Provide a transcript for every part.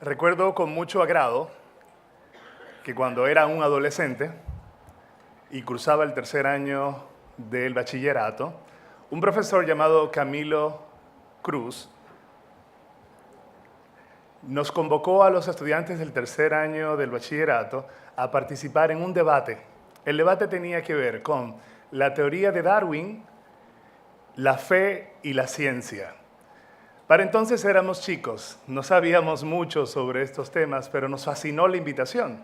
Recuerdo con mucho agrado que cuando era un adolescente y cursaba el tercer año del bachillerato, un profesor llamado Camilo Cruz nos convocó a los estudiantes del tercer año del bachillerato a participar en un debate. El debate tenía que ver con la teoría de Darwin, la fe y la ciencia. Para entonces éramos chicos, no sabíamos mucho sobre estos temas, pero nos fascinó la invitación.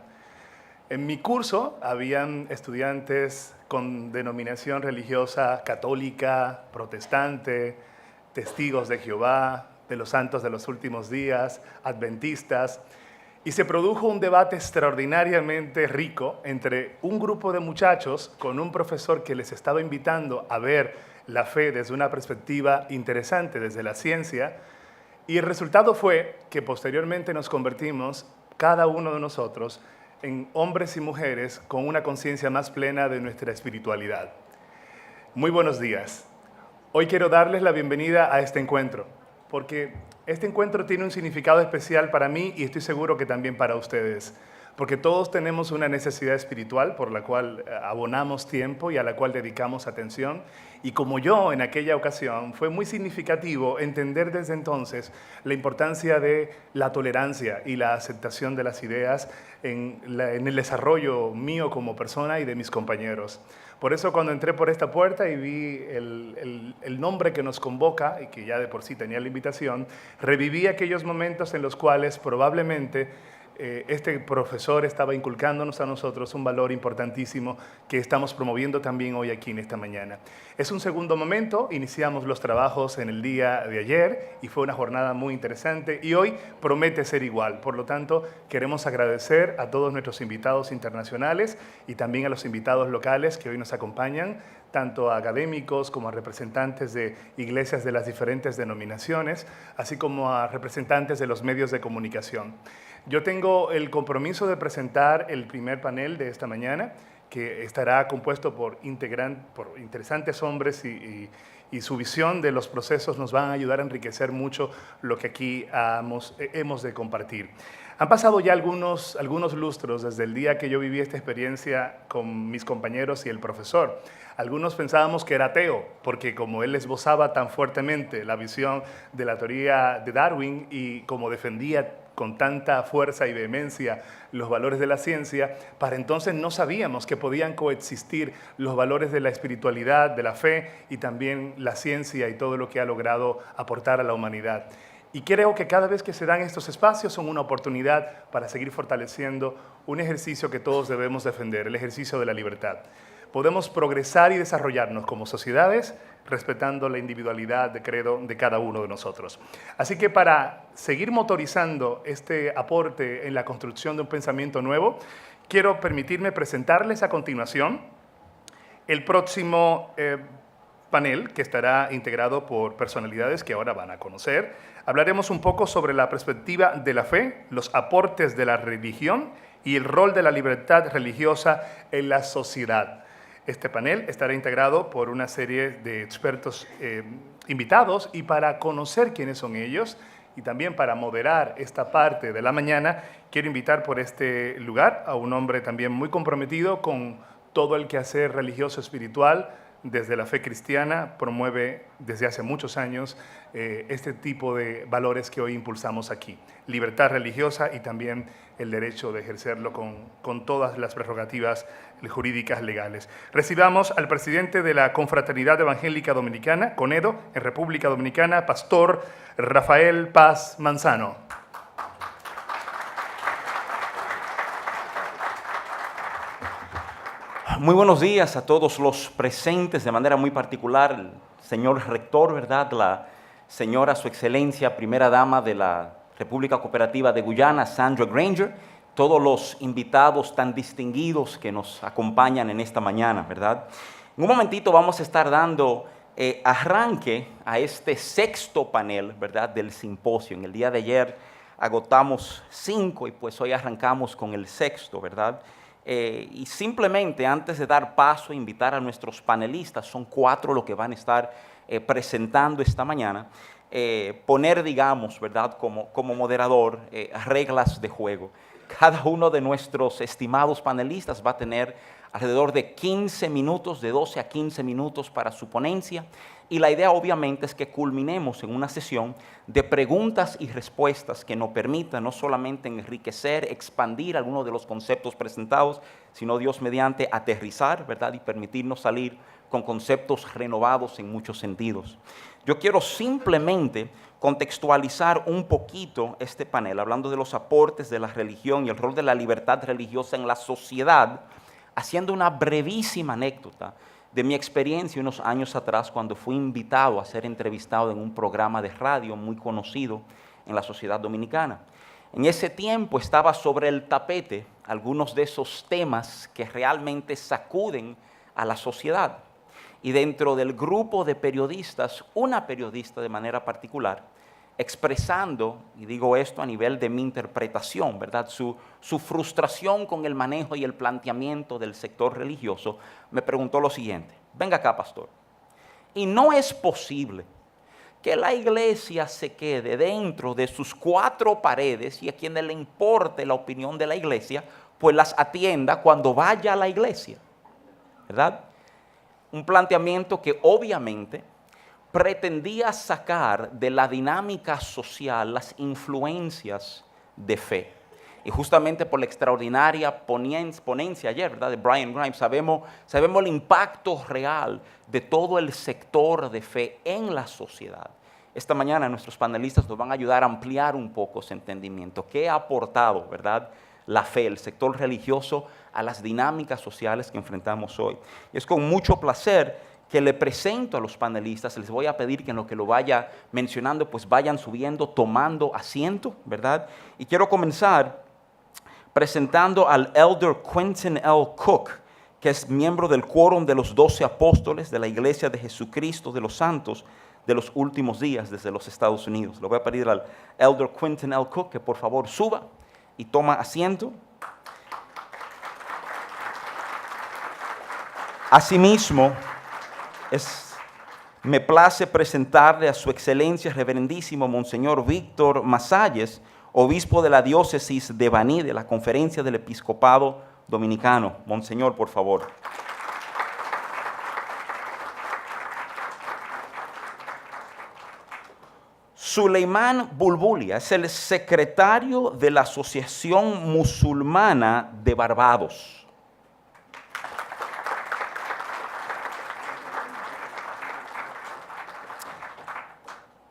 En mi curso habían estudiantes con denominación religiosa católica, protestante, testigos de Jehová, de los santos de los últimos días, adventistas, y se produjo un debate extraordinariamente rico entre un grupo de muchachos con un profesor que les estaba invitando a ver la fe desde una perspectiva interesante, desde la ciencia, y el resultado fue que posteriormente nos convertimos, cada uno de nosotros, en hombres y mujeres con una conciencia más plena de nuestra espiritualidad. Muy buenos días. Hoy quiero darles la bienvenida a este encuentro, porque este encuentro tiene un significado especial para mí y estoy seguro que también para ustedes, porque todos tenemos una necesidad espiritual por la cual abonamos tiempo y a la cual dedicamos atención. Y como yo en aquella ocasión, fue muy significativo entender desde entonces la importancia de la tolerancia y la aceptación de las ideas en el desarrollo mío como persona y de mis compañeros. Por eso cuando entré por esta puerta y vi el nombre que nos convoca, y que ya de por sí tenía la invitación, reviví aquellos momentos en los cuales probablemente este profesor estaba inculcándonos a nosotros un valor importantísimo que estamos promoviendo también hoy aquí en esta mañana. Es un segundo momento, iniciamos los trabajos en el día de ayer y fue una jornada muy interesante y hoy promete ser igual. Por lo tanto, queremos agradecer a todos nuestros invitados internacionales y también a los invitados locales que hoy nos acompañan, tanto a académicos como a representantes de iglesias de las diferentes denominaciones, así como a representantes de los medios de comunicación. Yo tengo el compromiso de presentar el primer panel de esta mañana, que estará compuesto por interesantes hombres y su visión de los procesos nos van a ayudar a enriquecer mucho lo que aquí hemos de compartir. Han pasado ya algunos lustros desde el día que yo viví esta experiencia con mis compañeros y el profesor. Algunos pensábamos que era ateo, porque como él esbozaba tan fuertemente la visión de la teoría de Darwin y como defendía con tanta fuerza y vehemencia los valores de la ciencia, para entonces no sabíamos que podían coexistir los valores de la espiritualidad, de la fe y también la ciencia y todo lo que ha logrado aportar a la humanidad. Y creo que cada vez que se dan estos espacios son una oportunidad para seguir fortaleciendo un ejercicio que todos debemos defender, el ejercicio de la libertad. Podemos progresar y desarrollarnos como sociedades respetando la individualidad de credo de cada uno de nosotros. Así que para seguir motorizando este aporte en la construcción de un pensamiento nuevo, quiero permitirme presentarles a continuación el próximo panel, que estará integrado por personalidades que ahora van a conocer. Hablaremos un poco sobre la perspectiva de la fe, los aportes de la religión y el rol de la libertad religiosa en la sociedad. Este panel estará integrado por una serie de expertos invitados y para conocer quiénes son ellos y también para moderar esta parte de la mañana, quiero invitar por este lugar a un hombre también muy comprometido con todo el quehacer religioso espiritual. Desde la fe cristiana promueve desde hace muchos años este tipo de valores que hoy impulsamos aquí. Libertad religiosa y también el derecho de ejercerlo con todas las prerrogativas jurídicas legales. Recibamos al presidente de la Confraternidad Evangélica Dominicana, CONEDO, en República Dominicana, Pastor Rafael Paz Manzano. Muy buenos días a todos los presentes, de manera muy particular, el señor rector, ¿verdad? La señora, su excelencia, primera dama de la República Cooperativa de Guyana, Sandra Granger, todos los invitados tan distinguidos que nos acompañan en esta mañana, ¿verdad? En un momentito vamos a estar dando arranque a este sexto panel, ¿verdad? Del simposio. En el día de ayer agotamos 5 y pues hoy arrancamos con el sexto, ¿verdad? Y simplemente antes de dar paso, invitar a nuestros panelistas, son 4 los que van a estar presentando esta mañana, poner, digamos, ¿verdad?, como moderador, reglas de juego. Cada uno de nuestros estimados panelistas va a tener alrededor de 15 minutos, de 12 a 15 minutos para su ponencia, y la idea obviamente es que culminemos en una sesión de preguntas y respuestas que nos permitan no solamente enriquecer, expandir algunos de los conceptos presentados, sino Dios mediante aterrizar, ¿verdad?, y permitirnos salir con conceptos renovados en muchos sentidos. Yo quiero simplemente contextualizar un poquito este panel, hablando de los aportes de la religión y el rol de la libertad religiosa en la sociedad, haciendo una brevísima anécdota de mi experiencia unos años atrás cuando fui invitado a ser entrevistado en un programa de radio muy conocido en la sociedad dominicana. En ese tiempo estaba sobre el tapete algunos de esos temas que realmente sacuden a la sociedad. Y dentro del grupo de periodistas, una periodista de manera particular, expresando, y digo esto a nivel de mi interpretación, ¿verdad?, su frustración con el manejo y el planteamiento del sector religioso, me preguntó lo siguiente: venga acá, pastor, y no es posible que la iglesia se quede dentro de sus 4 paredes y a quienes le importe la opinión de la iglesia, pues las atienda cuando vaya a la iglesia, ¿verdad? Un planteamiento que obviamente pretendía sacar de la dinámica social las influencias de fe. Y justamente por la extraordinaria ponencia ayer, ¿verdad?, de Brian Grimes, sabemos el impacto real de todo el sector de fe en la sociedad. Esta mañana nuestros panelistas nos van a ayudar a ampliar un poco ese entendimiento. ¿Qué ha aportado, verdad, la fe, el sector religioso, a las dinámicas sociales que enfrentamos hoy? Y es con mucho placer que le presento a los panelistas. Les voy a pedir que en lo que lo vaya mencionando, pues vayan subiendo, tomando asiento, ¿verdad? Y quiero comenzar presentando al Elder Quentin L. Cook, que es miembro del Quórum de los 12 Apóstoles de la Iglesia de Jesucristo de los Santos de los Últimos Días desde los Estados Unidos. Le voy a pedir al Elder Quentin L. Cook que por favor suba y toma asiento. Asimismo, me place presentarle a su excelencia reverendísimo Monseñor Víctor Masalles, obispo de la diócesis de Baní de la Conferencia del Episcopado Dominicano. Monseñor, por favor. Suleiman Bulbulia es el secretario de la Asociación Musulmana de Barbados.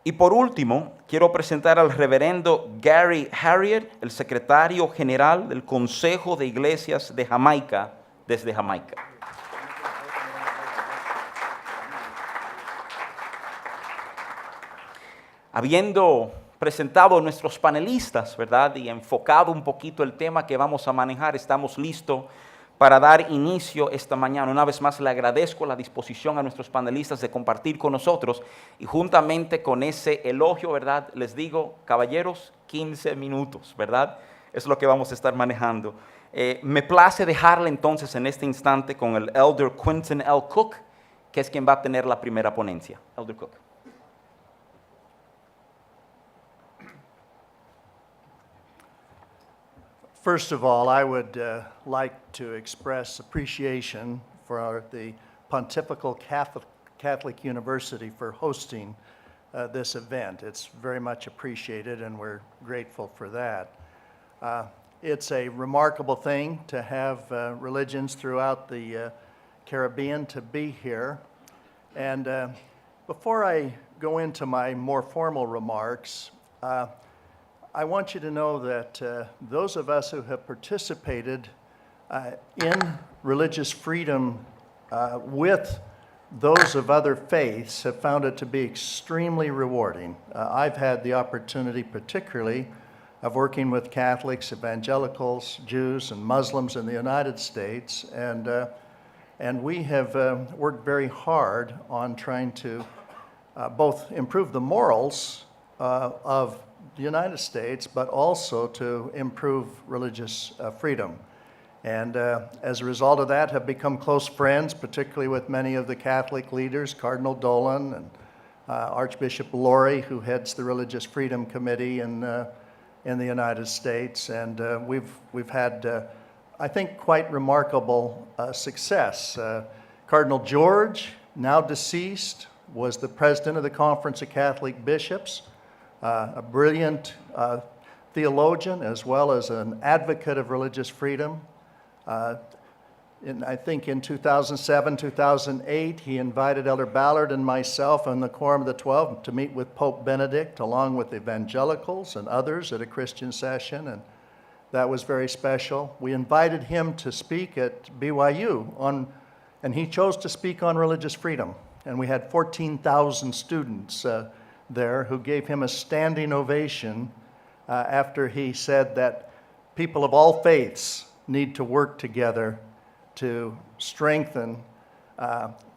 Y por último, quiero presentar al reverendo Gary Harriet, el secretario general del Consejo de Iglesias de Jamaica, desde Jamaica. Habiendo presentado a nuestros panelistas, ¿verdad?, y enfocado un poquito el tema que vamos a manejar, estamos listos para dar inicio esta mañana. Una vez más le agradezco la disposición a nuestros panelistas de compartir con nosotros, y juntamente con ese elogio, ¿verdad?, les digo, caballeros, 15 minutos, ¿verdad? Es lo que vamos a estar manejando. Me place dejarle entonces en este instante con el Elder Quentin L. Cook, que es quien va a tener la primera ponencia. Elder Cook. First of all, I would like to express appreciation for the Pontifical Catholic University for hosting this event. It's very much appreciated, and we're grateful for that. It's a remarkable thing to have religions throughout the Caribbean to be here. And before I go into my more formal remarks, I want you to know that those of us who have participated in religious freedom with those of other faiths have found it to be extremely rewarding. I've had the opportunity, particularly, of working with Catholics, evangelicals, Jews, and Muslims in the United States, and we have worked very hard on trying to both improve the morals of the United States, but also to improve religious freedom. And as a result of that, have become close friends, particularly with many of the Catholic leaders, Cardinal Dolan and Archbishop Laurie, who heads the Religious Freedom Committee in the United States, and we've had, I think, quite remarkable success. Cardinal George, now deceased, was the president of the Conference of Catholic Bishops, a brilliant theologian as well as an advocate of religious freedom. I think in 2007, 2008, he invited Elder Ballard and myself and the Quorum of the 12 to meet with Pope Benedict along with evangelicals and others at a Christian session, and that was very special. We invited him to speak at BYU and he chose to speak on religious freedom. And we had 14,000 students there who gave him a standing ovation after he said that people of all faiths need to work together to strengthen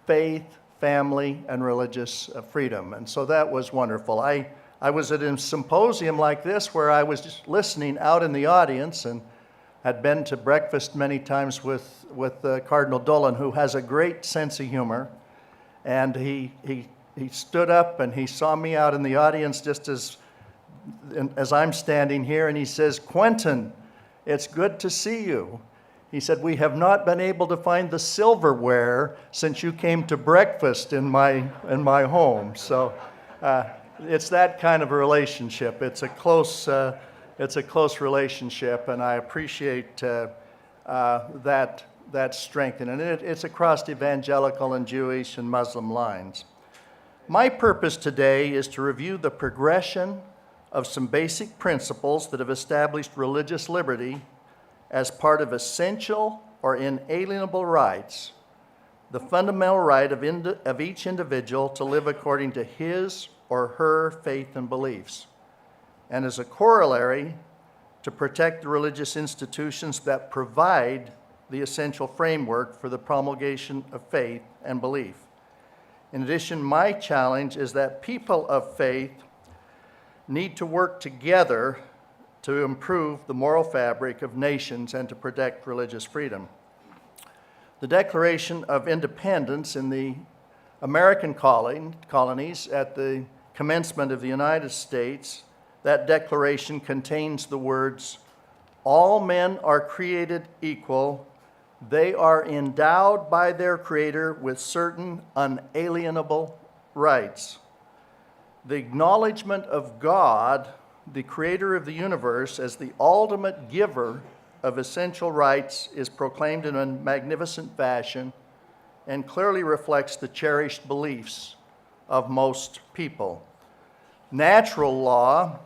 faith, family, and religious freedom. And so that was wonderful. I was at a symposium like this where I was just listening out in the audience and had been to breakfast many times with Cardinal Dolan, who has a great sense of humor. And he stood up and he saw me out in the audience just as I'm standing here, and he says, "Quentin, it's good to see you." He said, "We have not been able to find the silverware since you came to breakfast in my home." So it's that kind of a relationship. It's a close relationship, and I appreciate that strength. And it's across evangelical and Jewish and Muslim lines. My purpose today is to review the progression of some basic principles that have established religious liberty as part of essential or inalienable rights, the fundamental right of each individual to live according to his or her faith and beliefs, and as a corollary, to protect the religious institutions that provide the essential framework for the promulgation of faith and belief. In addition, my challenge is that people of faith need to work together to improve the moral fabric of nations and to protect religious freedom. The Declaration of Independence in the American colonies at the commencement of the United States, that declaration contains the words, "All men are created equal. They are endowed by their Creator with certain unalienable rights." The acknowledgement of God, the Creator of the universe, as the ultimate giver of essential rights is proclaimed in a magnificent fashion and clearly reflects the cherished beliefs of most people. Natural law,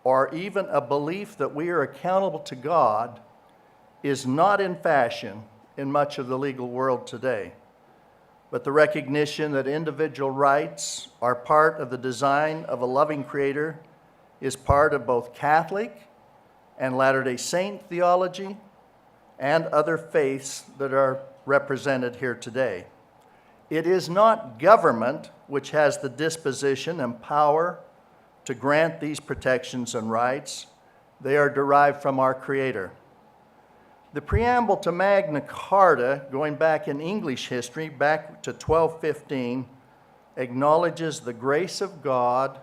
or even a belief that we are accountable to God, is not in fashion in much of the legal world today. But the recognition that individual rights are part of the design of a loving Creator is part of both Catholic and Latter-day Saint theology and other faiths that are represented here today. It is not government which has the disposition and power to grant these protections and rights. They are derived from our Creator. The preamble to Magna Carta, going back in English history, back to 1215, acknowledges the grace of God,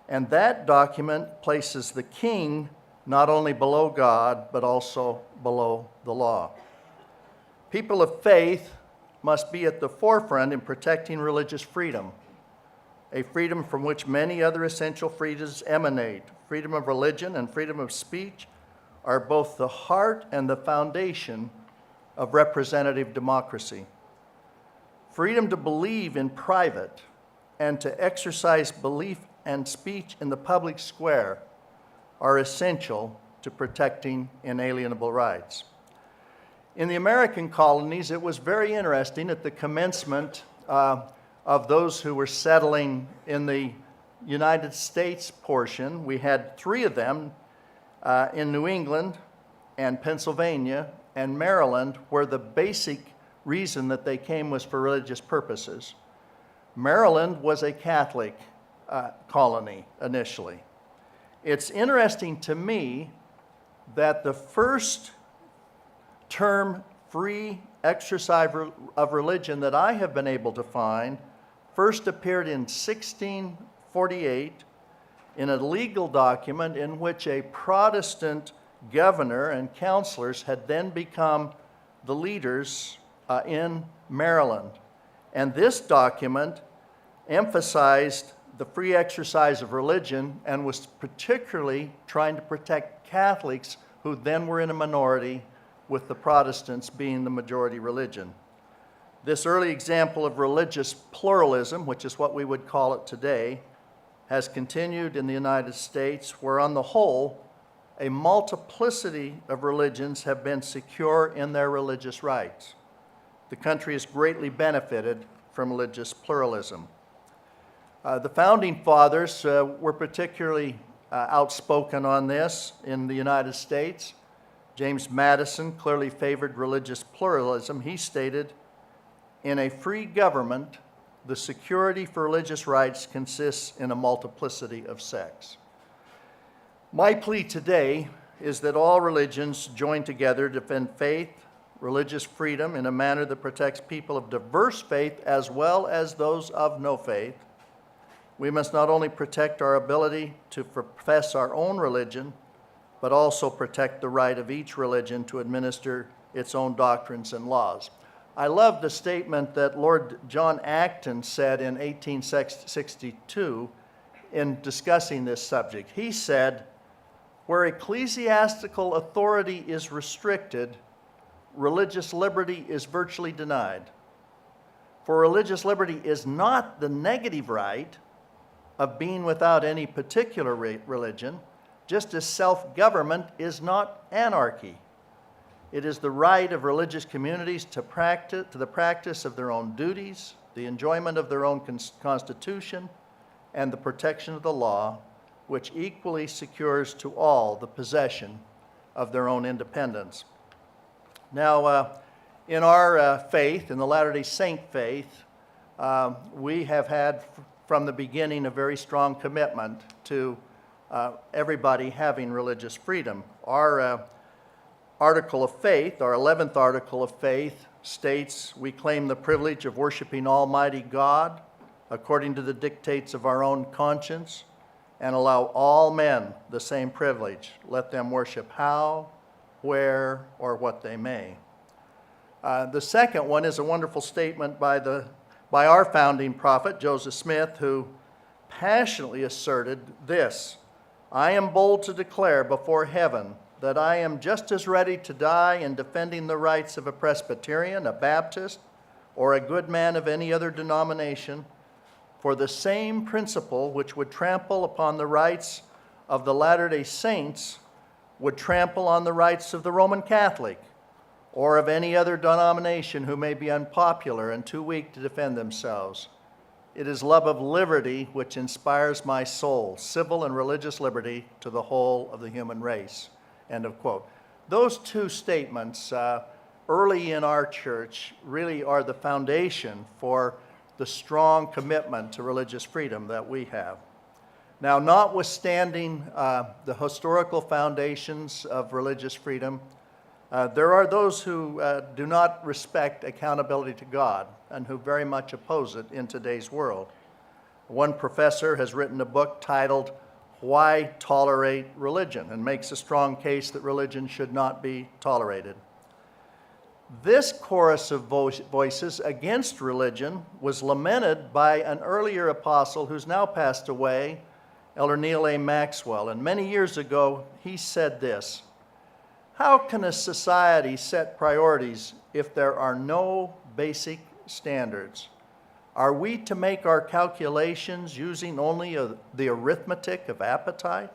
and that document places the king not only below God, but also below the law. People of faith must be at the forefront in protecting religious freedom, a freedom from which many other essential freedoms emanate. Freedom of religion and freedom of speech are both the heart and the foundation of representative democracy. Freedom to believe in private and to exercise belief and speech in the public square are essential to protecting inalienable rights. In the American colonies, it was very interesting at the commencement of those who were settling in the United States portion. We had 3 of them in New England and Pennsylvania and Maryland, where the basic reason that they came was for religious purposes. Maryland was a Catholic colony initially. It's interesting to me that the first term free exercise of religion that I have been able to find first appeared in 1648 in a legal document in which a Protestant governor and counselors had then become the leaders in Maryland. And this document emphasized the free exercise of religion and was particularly trying to protect Catholics who then were in a minority, with the Protestants being the majority religion. This early example of religious pluralism, which is what we would call it today, has continued in the United States, where on the whole, a multiplicity of religions have been secure in their religious rights. The country has greatly benefited from religious pluralism. The Founding Fathers were particularly outspoken on this in the United States. James Madison clearly favored religious pluralism. He stated, "In a free government, the security for religious rights consists in a multiplicity of sects." My plea today is that all religions join together to defend faith, religious freedom in a manner that protects people of diverse faith as well as those of no faith. We must not only protect our ability to profess our own religion, but also protect the right of each religion to administer its own doctrines and laws. I love the statement that Lord John Acton said in 1862 in discussing this subject. He said, "Where ecclesiastical authority is restricted, religious liberty is virtually denied. For religious liberty is not the negative right of being without any particular religion, just as self-government is not anarchy. It is the right of religious communities to the practice of their own duties, the enjoyment of their own constitution, and the protection of the law, which equally secures to all the possession of their own independence." Now, in our faith, in the Latter-day Saint faith, we have had from the beginning a very strong commitment to everybody having religious freedom. Our article of faith, our 11th article of faith, states, "We claim the privilege of worshiping Almighty God according to the dictates of our own conscience, and allow all men the same privilege. Let them worship how, where, or what they may." The second one is a wonderful statement by our founding prophet, Joseph Smith, who passionately asserted this, "I am bold to declare before heaven that I am just as ready to die in defending the rights of a Presbyterian, a Baptist, or a good man of any other denomination, for the same principle which would trample upon the rights of the Latter-day Saints would trample on the rights of the Roman Catholic, or of any other denomination who may be unpopular and too weak to defend themselves. It is love of liberty which inspires my soul, civil and religious liberty to the whole of the human race." End of quote. Those two statements early in our church really are the foundation for the strong commitment to religious freedom that we have. Now, notwithstanding the historical foundations of religious freedom, there are those who do not respect accountability to God and who very much oppose it in today's world. One professor has written a book titled, "Why Tolerate Religion?" and makes a strong case that religion should not be tolerated. This chorus of voices against religion was lamented by an earlier apostle who's now passed away, Elder Neal A. Maxwell. And many years ago, he said this, "How can a society set priorities if there are no basic standards? Are we to make our calculations using only the arithmetic of appetite?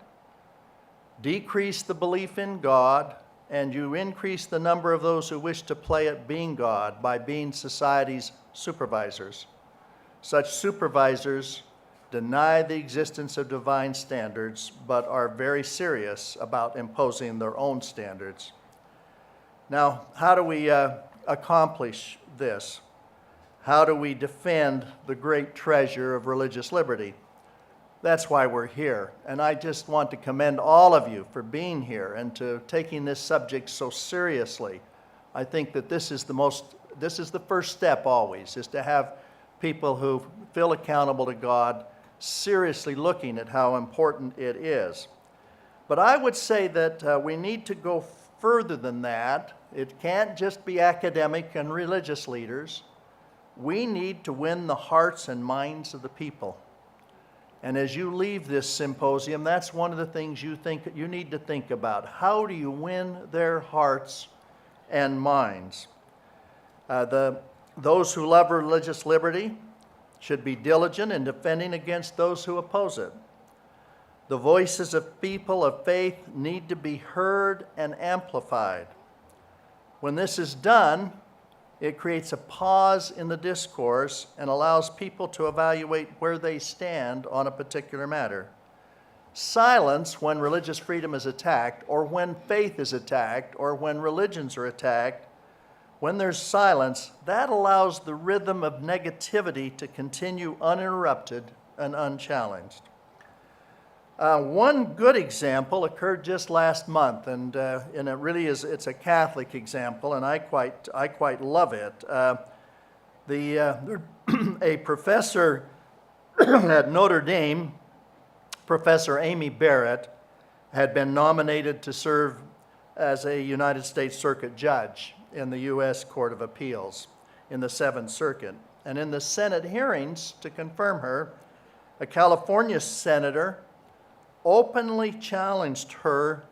Decrease the belief in God, and you increase the number of those who wish to play at being God by being society's supervisors. Such supervisors deny the existence of divine standards, but are very serious about imposing their own standards." Now, how do we accomplish this? How do we defend the great treasure of religious liberty? That's why we're here. And I just want to commend all of you for being here and to taking this subject so seriously. I think that this is the first step always, is to have people who feel accountable to God seriously looking at how important it is. But I would say that we need to go further than that. It can't just be academic and religious leaders. We need to win the hearts and minds of the people. And as you leave this symposium, that's one of the things you need to think about. How do you win their hearts and minds? Those who love religious liberty should be diligent in defending against those who oppose it. The voices of people of faith need to be heard and amplified. When this is done, it creates a pause in the discourse and allows people to evaluate where they stand on a particular matter. Silence when religious freedom is attacked, or when faith is attacked, or when religions are attacked, when there's silence, that allows the rhythm of negativity to continue uninterrupted and unchallenged. One good example occurred just last month, and it really is, it's a Catholic example, and I quite love it. A professor at Notre Dame, Professor Amy Barrett, had been nominated to serve as a United States Circuit judge in the U.S. Court of Appeals in the 7th Circuit. And in the Senate hearings to confirm her, a California senator openly challenged her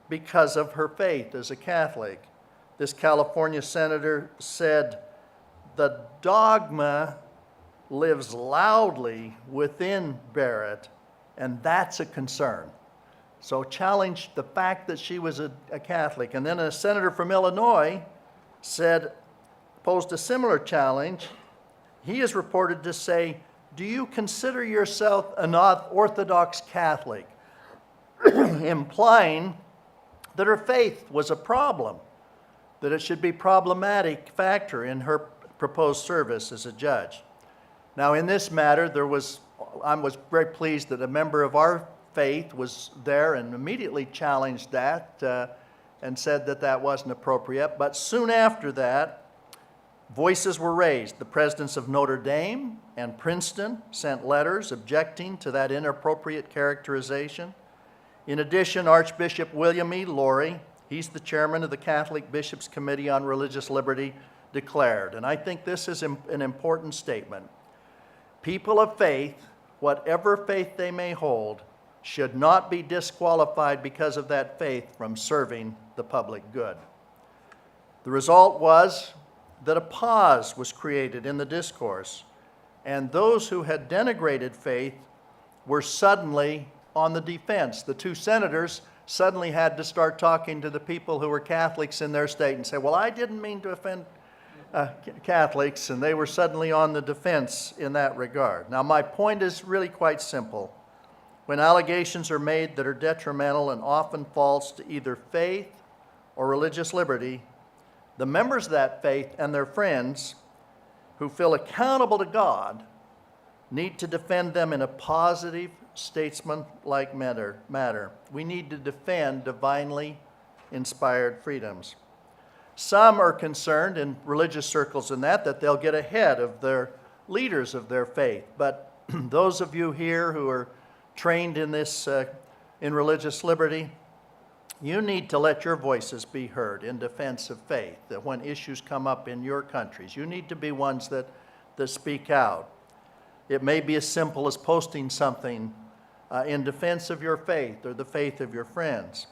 because of her faith as a Catholic. This California senator said, "The dogma lives loudly within Barrett, and that's a concern." So challenged the fact that she was a Catholic. And then a senator from Illinois posed a similar challenge. He is reported to say, "Do you consider yourself an Orthodox Catholic?" implying that her faith was a problem, that it should be a problematic factor in her proposed service as a judge. Now, in this matter, I was very pleased that a member of our faith was there and immediately challenged that and said that that wasn't appropriate. But soon after that, voices were raised. The presidents of Notre Dame and Princeton sent letters objecting to that inappropriate characterization. In addition, Archbishop William E. Laurie, he's the chairman of the Catholic Bishops' Committee on Religious Liberty, declared, and I think this is an important statement: people of faith, whatever faith they may hold, should not be disqualified because of that faith from serving the public good. The result was that a pause was created in the discourse, and those who had denigrated faith were suddenly on the defense. The two senators suddenly had to start talking to the people who were Catholics in their state and say, "Well, I didn't mean to offend Catholics," and they were suddenly on the defense in that regard. Now, my point is really quite simple. When allegations are made that are detrimental and often false to either faith or religious liberty, the members of that faith and their friends who feel accountable to God need to defend them in a positive, statesman-like manner. We need to defend divinely inspired freedoms. Some are concerned in religious circles that they'll get ahead of their leaders of their faith. But those of you here who are trained in this, in religious liberty, you need to let your voices be heard in defense of faith, that when issues come up in your countries, you need to be ones that speak out. It may be as simple as posting something in defense of your faith or the faith of your friends.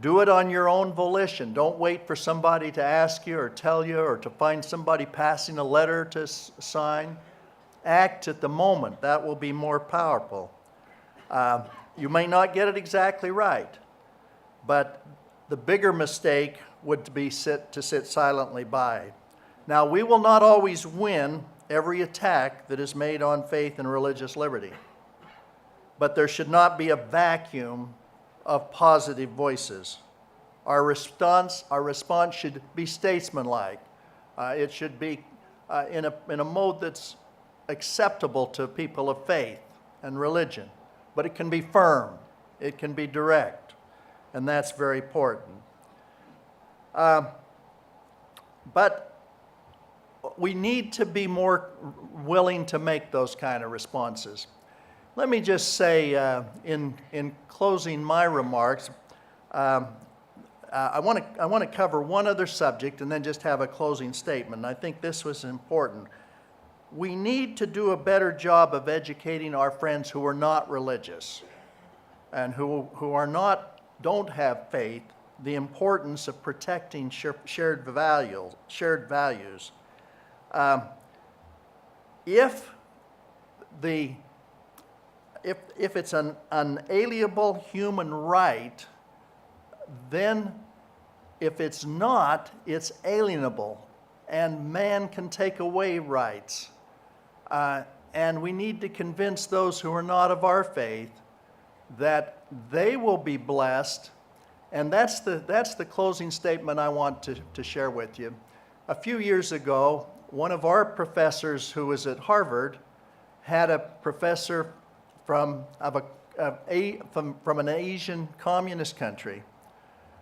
Do it on your own volition. Don't wait for somebody to ask you or tell you or to find somebody passing a letter to sign. Act at the moment. That will be more powerful. You may not get it exactly right, but the bigger mistake would be to sit silently by. Now, we will not always win every attack that is made on faith and religious liberty, but there should not be a vacuum of positive voices. Our response should be statesmanlike. It should be in a mode that's acceptable to people of faith and religion, but it can be firm, it can be direct, and that's very important. But we need to be more willing to make those kind of responses. Let me just say, in closing my remarks, I want to cover one other subject and then just have a closing statement. I think this was important. We need to do a better job of educating our friends who are not religious and who don't have faith, the importance of protecting shared values. If it's an unalienable human right, then if it's not, it's alienable, and man can take away rights. And we need to convince those who are not of our faith that they will be blessed. And that's the closing statement I want to share with you. A few years ago, one of our professors who was at Harvard had a professor from an Asian communist country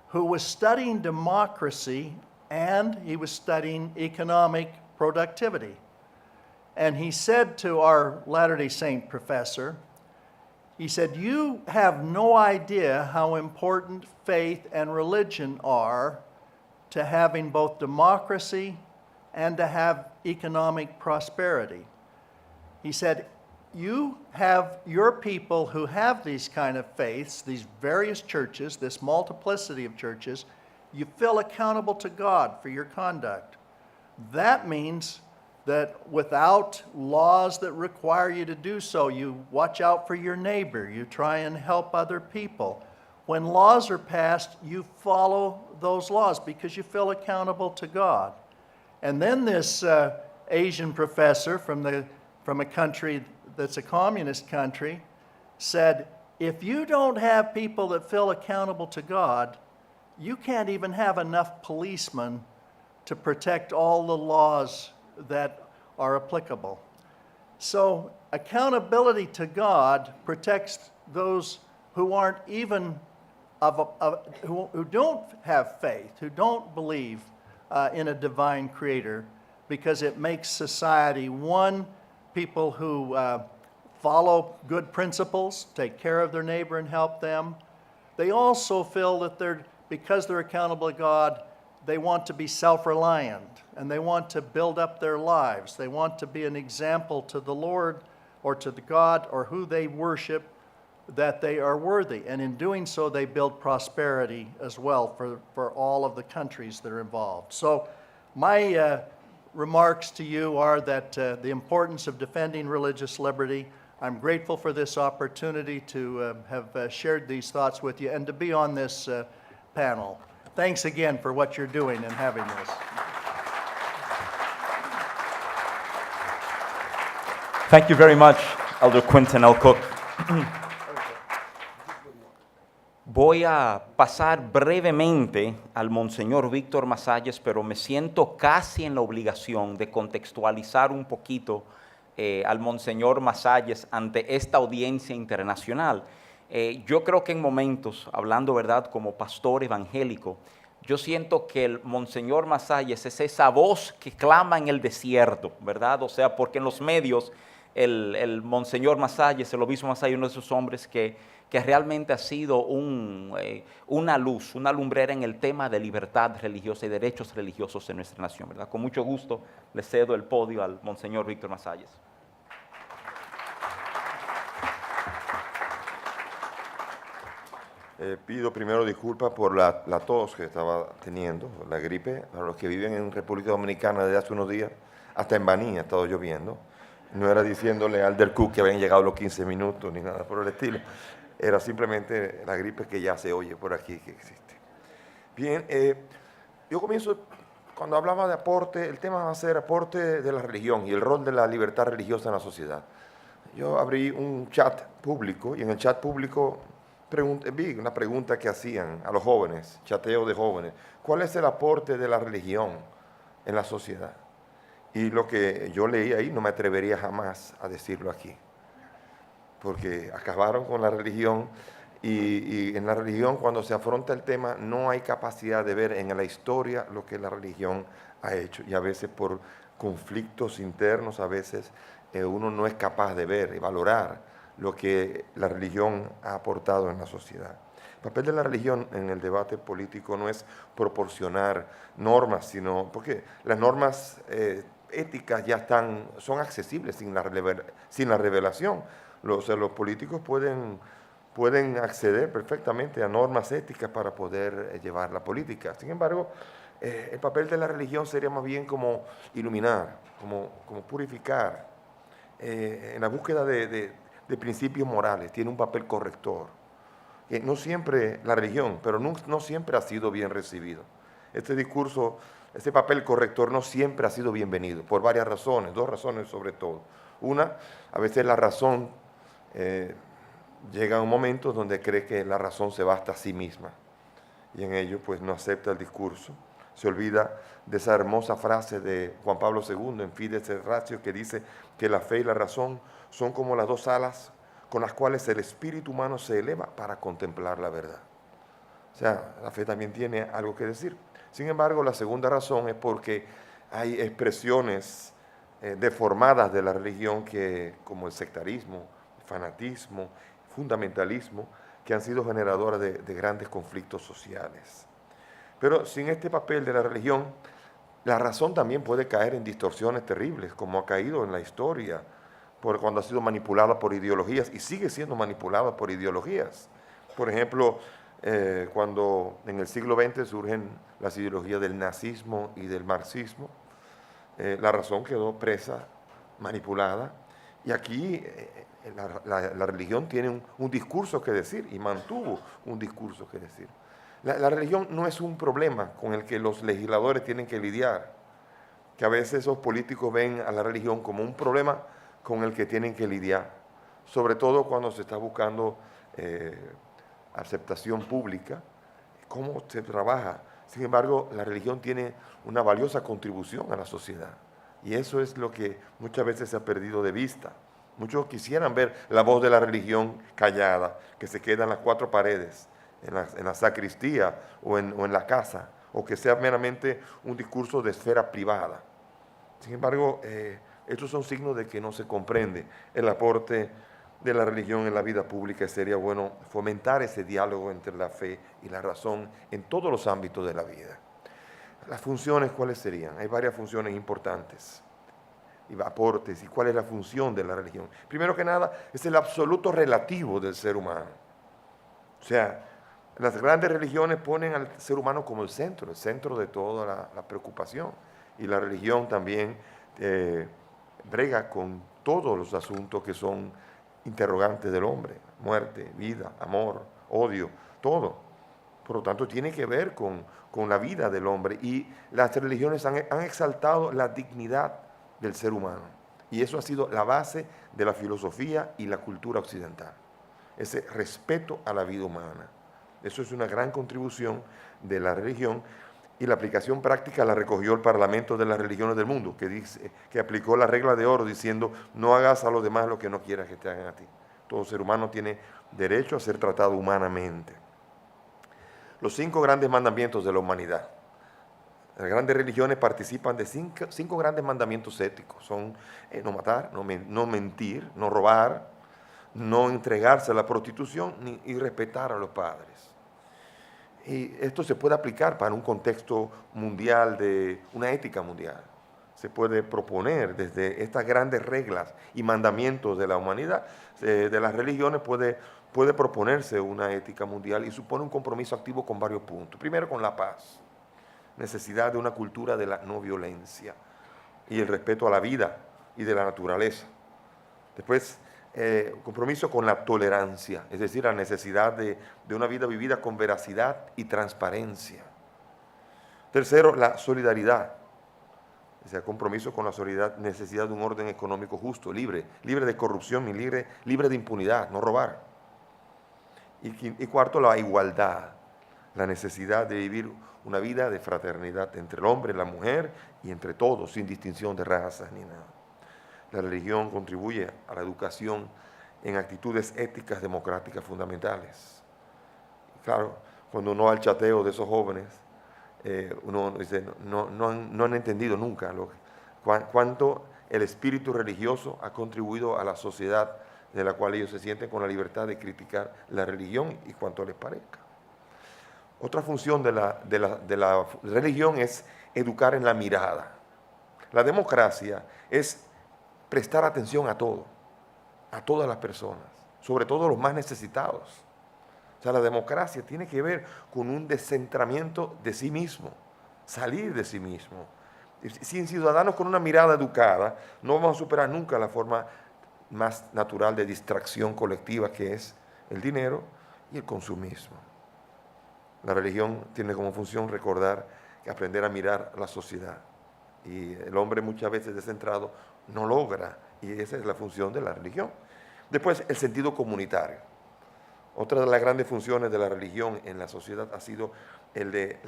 who was studying democracy and he was studying economic productivity. And he said to our Latter-day Saint professor, he said, "You have no idea how important faith and religion are to having both democracy and to have economic prosperity." He said, "You have your people who have these kind of faiths, these various churches, this multiplicity of churches, you feel accountable to God for your conduct. That means that without laws that require you to do so, you watch out for your neighbor, you try and help other people. When laws are passed, you follow those laws because you feel accountable to God." And then this Asian professor from a country that's a communist country said, "If you don't have people that feel accountable to God, you can't even have enough policemen to protect all the laws that are applicable." So accountability to God protects those who aren't even who don't have faith, who don't believe in a divine creator, because it makes society, one, people who follow good principles, take care of their neighbor and help them. They also feel that because they're accountable to God, they want to be self-reliant and they want to build up their lives. They want to be an example to the Lord or to the God or who they worship, that they are worthy. And in doing so, they build prosperity as well for all of the countries that are involved. So my remarks to you are that the importance of defending religious liberty. I'm grateful for this opportunity to have shared these thoughts with you and to be on this panel. Thanks again for what you're doing and having this. Thank you very much, Elder Quinton L. Cook. Voy a pasar brevemente al Monseñor Víctor Masalles, pero me siento casi en la obligación de contextualizar un poquito al Monseñor Masalles ante esta audiencia internacional. Yo creo que en momentos, hablando verdad como pastor evangélico, yo siento que el Monseñor Masalles es esa voz que clama en el desierto, ¿verdad? O sea, porque en los medios el Monseñor Masalles, el obispo Masalles, uno de esos hombres que realmente ha sido una luz, una lumbrera en el tema de libertad religiosa y derechos religiosos en nuestra nación, ¿verdad? Con mucho gusto le cedo el podio al Monseñor Víctor Masalles. Pido primero disculpas por la tos que estaba teniendo, la gripe. Para los que viven en República Dominicana desde hace unos días, hasta en Baní ha estado lloviendo. No era diciéndole al del Cook que habían llegado los 15 minutos ni nada por el estilo. Era simplemente la gripe que ya se oye por aquí que existe. Bien, yo comienzo, cuando hablaba de aporte, el tema va a ser aporte de la religión y el rol de la libertad religiosa en la sociedad. Yo abrí un chat público y en el chat público vi una pregunta que hacían a los jóvenes, chateo de jóvenes. ¿Cuál es el aporte de la religión en la sociedad? Y lo que yo leí ahí no me atrevería jamás a decirlo aquí, porque acabaron con la religión y en la religión cuando se afronta el tema no hay capacidad de ver en la historia lo que la religión ha hecho y a veces por conflictos internos a veces uno no es capaz de ver y valorar lo que la religión ha aportado en la sociedad. El papel de la religión en el debate político no es proporcionar normas, sino porque las normas éticas ya son accesibles sin la revelación. Los políticos pueden acceder perfectamente a normas éticas para poder llevar la política. Sin embargo, el papel de la religión sería más bien como iluminar, como purificar, en la búsqueda de principios morales. Tiene un papel corrector. No siempre la religión, pero no siempre ha sido bien recibido. Este discurso, este papel corrector no siempre ha sido bienvenido, por varias razones, 2 razones sobre todo. Una, a veces la razón llega a un momento donde cree que la razón se basta a sí misma, y en ello pues no acepta el discurso. Se olvida de esa hermosa frase de Juan Pablo II en Fides et Ratio, que dice que la fe y la razón son como las 2 alas con las cuales el espíritu humano se eleva para contemplar la verdad. O sea, la fe también tiene algo que decir. Sin embargo, la segunda razón es porque hay expresiones deformadas de la religión como el sectarismo, el fanatismo, fundamentalismo, que han sido generadoras de grandes conflictos sociales. Pero sin este papel de la religión, la razón también puede caer en distorsiones terribles, como ha caído en la historia, cuando ha sido manipulada por ideologías y sigue siendo manipulada por ideologías. Por ejemplo, cuando en el siglo XX surgen las ideologías del nazismo y del marxismo, la razón quedó presa, manipulada, y aquí la religión tiene un discurso que decir, y mantuvo un discurso que decir. La religión no es un problema con el que los legisladores tienen que lidiar, que a veces esos políticos ven a la religión como un problema con el que tienen que lidiar, sobre todo cuando se está buscando aceptación pública, cómo se trabaja. Sin embargo, la religión tiene una valiosa contribución a la sociedad, y eso es lo que muchas veces se ha perdido de vista. Muchos quisieran ver la voz de la religión callada, que se queda en las 4 paredes, en la sacristía o en la casa, o que sea meramente un discurso de esfera privada. Sin embargo, estos son signos de que no se comprende el aporte de la religión en la vida pública, y sería bueno fomentar ese diálogo entre la fe y la razón en todos los ámbitos de la vida. Las funciones, ¿cuáles serían? Hay varias funciones importantes y aportes. ¿Y cuál es la función de la religión? Primero que nada, es el absoluto relativo del ser humano. O sea, las grandes religiones ponen al ser humano como el centro de toda la preocupación. Y la religión también brega con todos los asuntos que son interrogantes del hombre: muerte, vida, amor, odio, todo. Por lo tanto, tiene que ver con la vida del hombre, y las religiones han exaltado la dignidad del ser humano, y eso ha sido la base de la filosofía y la cultura occidental, ese respeto a la vida humana. Eso es una gran contribución de la religión, y la aplicación práctica la recogió el Parlamento de las Religiones del Mundo, que aplicó la regla de oro diciendo: no hagas a los demás lo que no quieras que te hagan a ti. Todo ser humano tiene derecho a ser tratado humanamente. Los 5 grandes mandamientos de la humanidad. Las grandes religiones participan de 5 grandes mandamientos éticos. Son no matar, no mentir, no robar, no entregarse a la prostitución y respetar a los padres. Y esto se puede aplicar para un contexto mundial, de una ética mundial. Se puede proponer desde estas grandes reglas y mandamientos de la humanidad, de las religiones, puede proponerse una ética mundial, y supone un compromiso activo con varios puntos. Primero, con la paz, necesidad de una cultura de la no violencia y el respeto a la vida y de la naturaleza. Después, compromiso con la tolerancia, es decir, la necesidad de una vida vivida con veracidad y transparencia. Tercero, la solidaridad, o sea, compromiso con la solidaridad, necesidad de un orden económico justo, libre de corrupción y libre de impunidad, no robar. Y cuarto, la igualdad, la necesidad de vivir una vida de fraternidad entre el hombre y la mujer, y entre todos, sin distinción de razas ni nada. La religión contribuye a la educación en actitudes éticas democráticas fundamentales. Claro, cuando uno va al chateo de esos jóvenes, uno dice: no han entendido nunca cuánto el espíritu religioso ha contribuido a la sociedad de la cual ellos se sienten con la libertad de criticar la religión y cuanto les parezca. Otra función de la religión es educar en la mirada. La democracia es prestar atención a todo, a todas las personas, sobre todo los más necesitados. O sea, la democracia tiene que ver con un descentramiento de sí mismo, salir de sí mismo. Sin ciudadanos con una mirada educada, no vamos a superar nunca la forma más natural de distracción colectiva que es el dinero y el consumismo. La religión tiene como función recordar que aprender a mirar la sociedad. Y el hombre muchas veces descentrado no logra, y esa es la función de la religión. Después, el sentido comunitario. Otra de las grandes funciones de la religión en la sociedad ha sido el de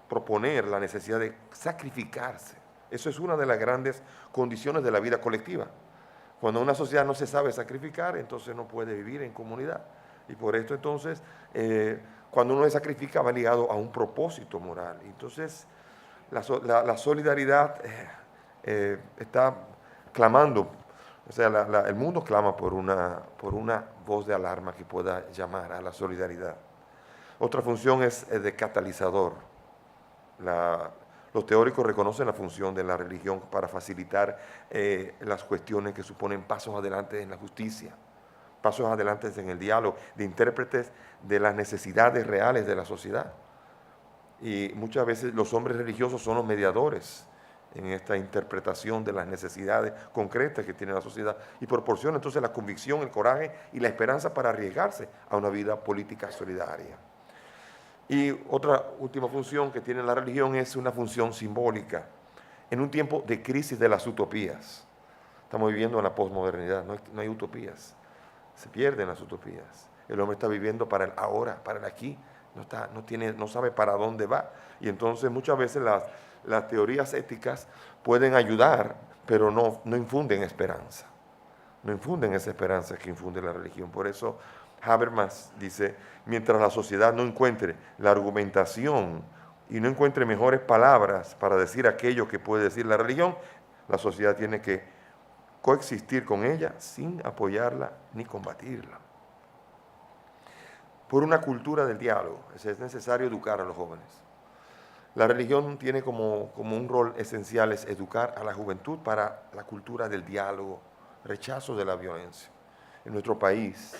proponer la necesidad de sacrificarse. Eso es una de las grandes condiciones de la vida colectiva. Cuando una sociedad no se sabe sacrificar, entonces no puede vivir en comunidad. Y por esto entonces, cuando uno se sacrifica va ligado a un propósito moral. Entonces, la solidaridad está clamando, o sea, el mundo clama por una voz de alarma que pueda llamar a la solidaridad. Otra función es de catalizador. Los teóricos reconocen la función de la religión para facilitar las cuestiones que suponen pasos adelante en la justicia, pasos adelante en el diálogo, de intérpretes de las necesidades reales de la sociedad. Y muchas veces los hombres religiosos son los mediadores en esta interpretación de las necesidades concretas que tiene la sociedad y proporciona entonces la convicción, el coraje y la esperanza para arriesgarse a una vida política solidaria. Y otra última función que tiene la religión es una función simbólica. En un tiempo de crisis de las utopías, estamos viviendo en la posmodernidad, no hay utopías, se pierden las utopías. El hombre está viviendo para el ahora, para el aquí, no sabe para dónde va. Y entonces muchas veces las teorías éticas pueden ayudar, pero no infunden esperanza. No infunden esa esperanza que infunde la religión. Por eso Habermas dice, mientras la sociedad no encuentre la argumentación y no encuentre mejores palabras para decir aquello que puede decir la religión, la sociedad tiene que coexistir con ella sin apoyarla ni combatirla. Por una cultura del diálogo, es necesario educar a los jóvenes. La religión tiene como un rol esencial es educar a la juventud para la cultura del diálogo, rechazo de la violencia. En nuestro país,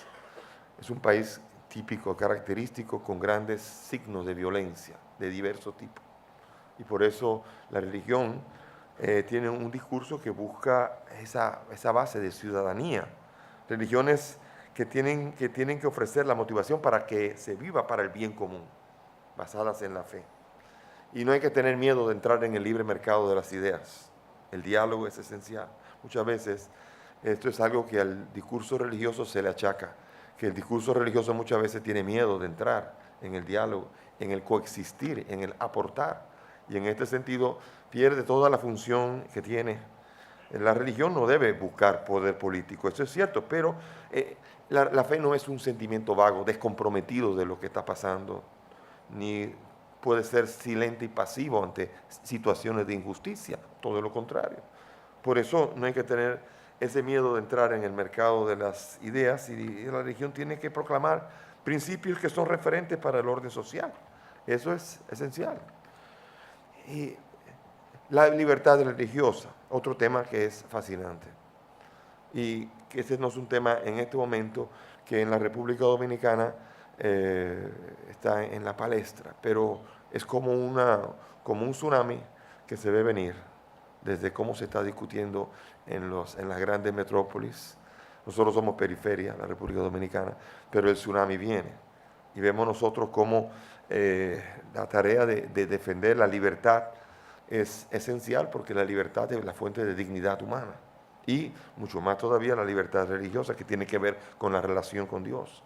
es un país típico, característico, con grandes signos de violencia, de diverso tipo. Y por eso la religión tiene un discurso que busca esa base de ciudadanía. Religiones que tienen que ofrecer la motivación para que se viva para el bien común, basadas en la fe. Y no hay que tener miedo de entrar en el libre mercado de las ideas. El diálogo es esencial. Muchas veces esto es algo que al discurso religioso se le achaca, que el discurso religioso muchas veces tiene miedo de entrar en el diálogo, en el coexistir, en el aportar. Y en este sentido pierde toda la función que tiene. La religión no debe buscar poder político, eso es cierto, pero la fe no es un sentimiento vago, descomprometido de lo que está pasando, ni puede ser silente y pasivo ante situaciones de injusticia, todo lo contrario. Por eso no hay que tener ese miedo de entrar en el mercado de las ideas y la religión tiene que proclamar principios que son referentes para el orden social. Eso es esencial. Y la libertad religiosa, otro tema que es fascinante. Y que ese no es un tema en este momento que en la República Dominicana está en la palestra, pero es como un tsunami que se ve venir desde cómo se está discutiendo en las grandes metrópolis. Nosotros somos periferia, la República Dominicana, pero el tsunami viene. Y vemos nosotros cómo la tarea de defender la libertad es esencial, porque la libertad es la fuente de dignidad humana. Y mucho más todavía la libertad religiosa, que tiene que ver con la relación con Dios.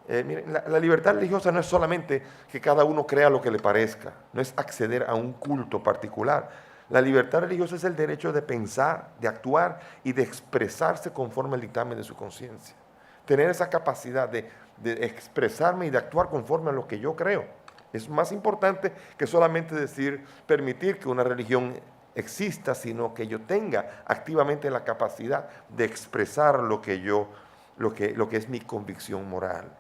Miren, la libertad religiosa no es solamente que cada uno crea lo que le parezca, no es acceder a un culto particular. La libertad religiosa es el derecho de pensar, de actuar y de expresarse conforme al dictamen de su conciencia. Tener esa capacidad de expresarme y de actuar conforme a lo que yo creo. Es más importante que solamente permitir que una religión exista, sino que yo tenga activamente la capacidad de expresar lo que es mi convicción moral.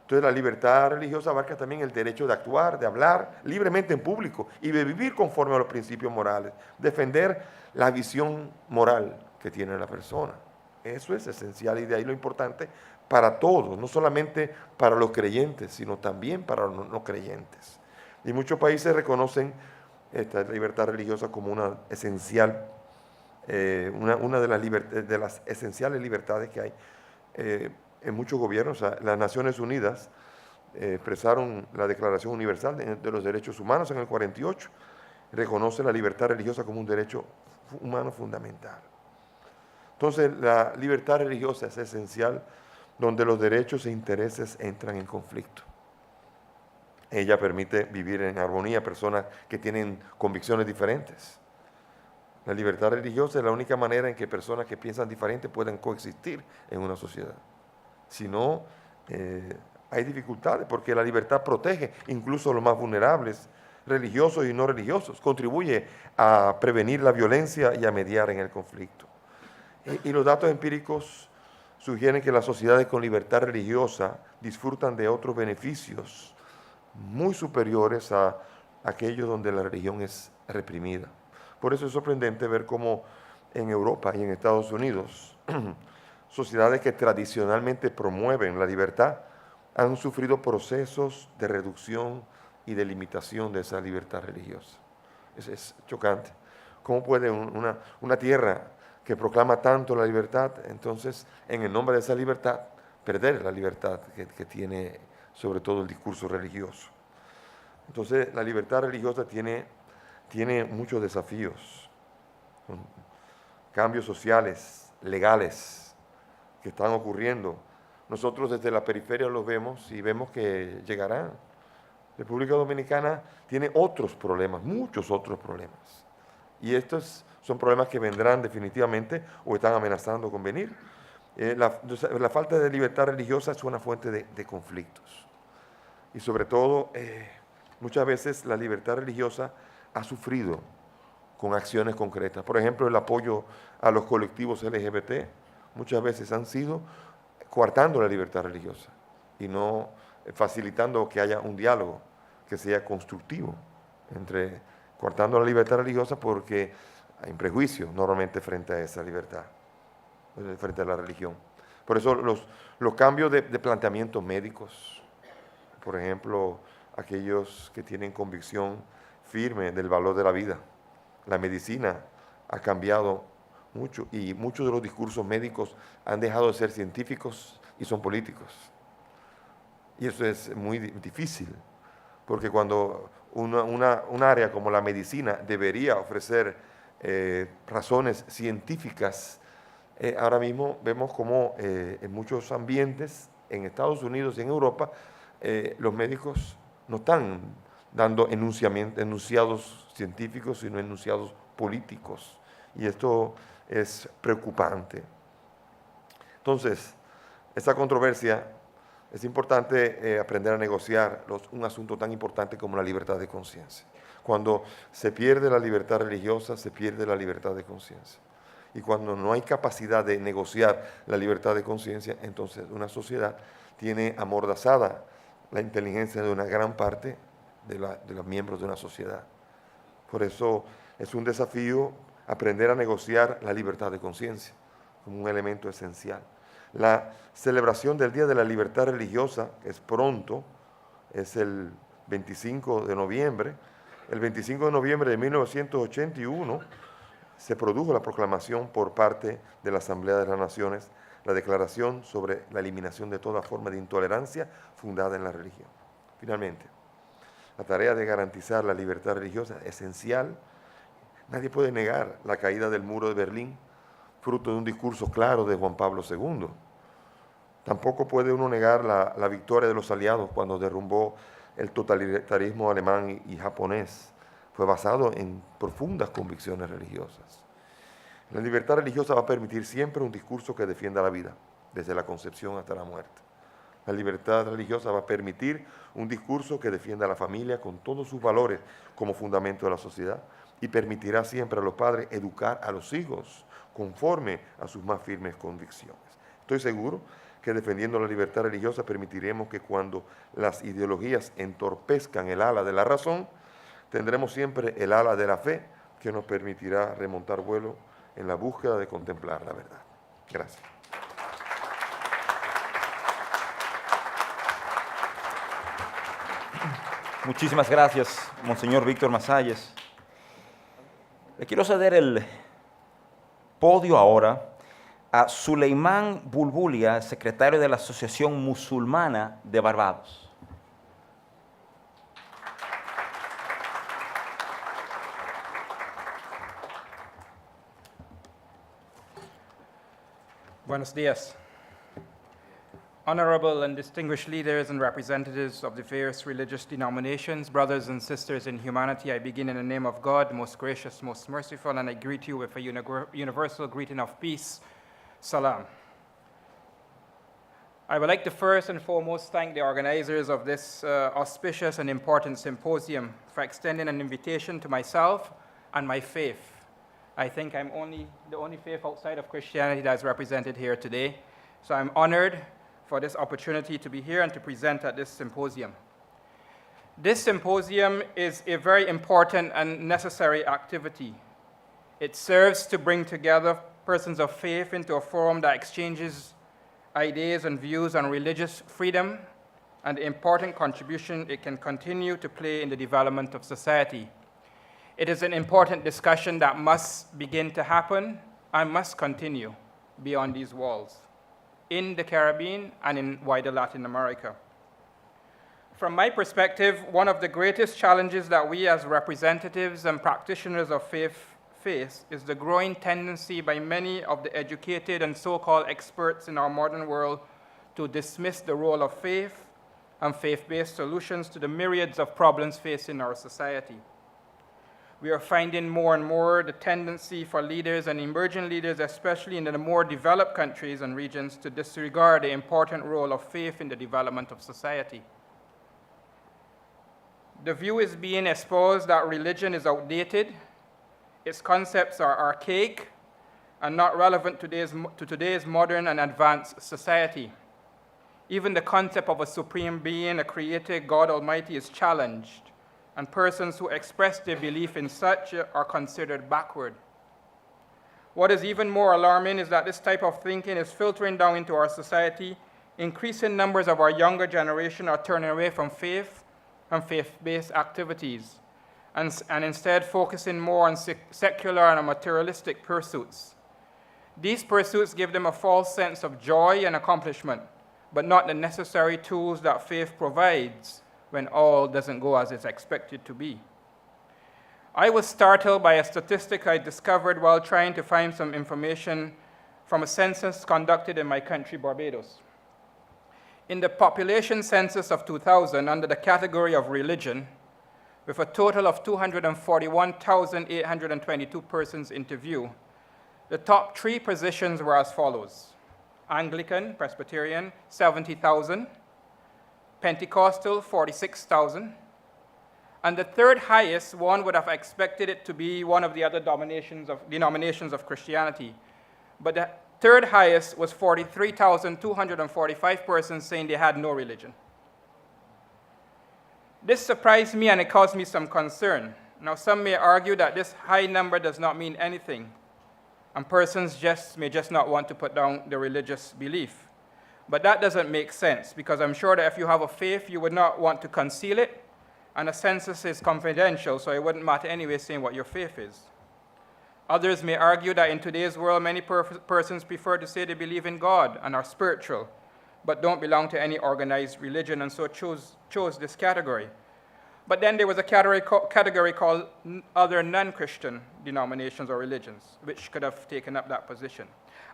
Entonces la libertad religiosa abarca también el derecho de actuar, de hablar libremente en público y de vivir conforme a los principios morales, defender la visión moral que tiene la persona. Eso es esencial y de ahí lo importante para todos, no solamente para los creyentes, sino también para los no creyentes. Y muchos países reconocen esta libertad religiosa como una esencial, una de las esenciales libertades que hay en muchos gobiernos. Las Naciones Unidas expresaron la Declaración Universal de los Derechos Humanos en el 48, reconoce la libertad religiosa como un derecho humano fundamental. Entonces, la libertad religiosa es esencial donde los derechos e intereses entran en conflicto. Ella permite vivir en armonía a personas que tienen convicciones diferentes. La libertad religiosa es la única manera en que personas que piensan diferente pueden coexistir en una sociedad. Si no, hay dificultades porque la libertad protege incluso a los más vulnerables, religiosos y no religiosos, contribuye a prevenir la violencia y a mediar en el conflicto. Y los datos empíricos sugieren que las sociedades con libertad religiosa disfrutan de otros beneficios muy superiores a aquellos donde la religión es reprimida. Por eso es sorprendente ver cómo en Europa y en Estados Unidos, sociedades que tradicionalmente promueven la libertad han sufrido procesos de reducción y de limitación de esa libertad religiosa. Es chocante. ¿Cómo puede una tierra que proclama tanto la libertad, entonces, en el nombre de esa libertad, perder la libertad que tiene sobre todo el discurso religioso? Entonces, la libertad religiosa tiene muchos desafíos, cambios sociales, legales, que están ocurriendo. Nosotros desde la periferia los vemos y vemos que llegarán. República Dominicana tiene otros problemas, muchos otros problemas. Y estos son problemas que vendrán definitivamente o están amenazando con venir. La falta de libertad religiosa es una fuente de conflictos. Y sobre todo, muchas veces la libertad religiosa ha sufrido con acciones concretas. Por ejemplo, el apoyo a los colectivos LGBT muchas veces han sido coartando la libertad religiosa y no facilitando que haya un diálogo que sea constructivo coartando la libertad religiosa porque hay prejuicio normalmente frente a esa libertad, frente a la religión. Por eso los cambios de planteamientos médicos, por ejemplo, aquellos que tienen convicción firme del valor de la vida. La medicina ha cambiado mucho y muchos de los discursos médicos han dejado de ser científicos y son políticos. Y eso es muy difícil, porque cuando un área como la medicina debería ofrecer razones científicas, ahora mismo vemos como en muchos ambientes, en Estados Unidos y en Europa, los médicos no están dando enunciados científicos, sino enunciados políticos. Y esto es preocupante. Entonces, esta controversia, es importante aprender a negociar un asunto tan importante como la libertad de conciencia. Cuando se pierde la libertad religiosa, se pierde la libertad de conciencia. Y cuando no hay capacidad de negociar la libertad de conciencia, entonces una sociedad tiene amordazada la inteligencia de una gran parte de los miembros de una sociedad. Por eso es un desafío aprender a negociar la libertad de conciencia como un elemento esencial. La celebración del Día de la Libertad Religiosa es pronto, es el 25 de noviembre. El 25 de noviembre de 1981 se produjo la proclamación por parte de la Asamblea de las Naciones, la Declaración sobre la eliminación de toda forma de intolerancia fundada en la religión. Finalmente, la tarea de garantizar la libertad religiosa es esencial. Nadie puede negar la caída del muro de Berlín, fruto de un discurso claro de Juan Pablo II. Tampoco puede uno negar la victoria de los aliados cuando derrumbó el totalitarismo alemán y japonés. Fue basado en profundas convicciones religiosas. La libertad religiosa va a permitir siempre un discurso que defienda la vida, desde la concepción hasta la muerte. La libertad religiosa va a permitir un discurso que defienda a la familia con todos sus valores como fundamento de la sociedad y permitirá siempre a los padres educar a los hijos conforme a sus más firmes convicciones. Estoy seguro que defendiendo la libertad religiosa permitiremos que cuando las ideologías entorpezcan el ala de la razón, tendremos siempre el ala de la fe que nos permitirá remontar vuelo en la búsqueda de contemplar la verdad. Gracias. Muchísimas gracias, Monseñor Víctor Masalles. Le quiero ceder el podio ahora a Suleimán Bulbulia, secretario de la Asociación Musulmana de Barbados. Buenos días. Honorable and distinguished leaders and representatives of the various religious denominations, brothers and sisters in humanity, I begin in the name of God, most gracious, most merciful, and I greet you with a universal greeting of peace. Salam. I would like to first and foremost thank the organizers of this auspicious and important symposium for extending an invitation to myself and my faith. I think I'm the only faith outside of Christianity that is represented here today, so I'm honored for this opportunity to be here and to present at this symposium. This symposium is a very important and necessary activity. It serves to bring together persons of faith into a forum that exchanges ideas and views on religious freedom and the important contribution it can continue to play in the development of society. It is an important discussion that must begin to happen and must continue beyond these walls, in the Caribbean and in wider Latin America. From my perspective, one of the greatest challenges that we as representatives and practitioners of faith face is the growing tendency by many of the educated and so-called experts in our modern world to dismiss the role of faith and faith-based solutions to the myriads of problems facing our society. We are finding more and more the tendency for leaders and emerging leaders, especially in the more developed countries and regions, to disregard the important role of faith in the development of society. The view is being espoused that religion is outdated, its concepts are archaic, and not relevant to today's modern and advanced society. Even the concept of a supreme being, a creator, God Almighty, is challenged, and persons who express their belief in such are considered backward. What is even more alarming is that this type of thinking is filtering down into our society. Increasing numbers of our younger generation are turning away from faith and faith-based activities, and instead focusing more on secular and materialistic pursuits. These pursuits give them a false sense of joy and accomplishment, but not the necessary tools that faith provides when all doesn't go as it's expected to be. I was startled by a statistic I discovered while trying to find some information from a census conducted in my country, Barbados. In the population census of 2000, under the category of religion, with a total of 241,822 persons interviewed, the top 3 positions were as follows: Anglican, Presbyterian, 70,000, Pentecostal, 46,000, and the third highest, one would have expected it to be one of the other denominations of Christianity, but the third highest was 43,245 persons saying they had no religion. This surprised me and it caused me some concern. Now, some may argue that this high number does not mean anything, and persons may just not want to put down their religious belief. But that doesn't make sense, because I'm sure that if you have a faith, you would not want to conceal it, and a census is confidential, so it wouldn't matter anyway saying what your faith is. Others may argue that in today's world, many persons prefer to say they believe in God and are spiritual, but don't belong to any organized religion, and so chose this category. But then there was a category called other non-Christian denominations or religions, which could have taken up that position.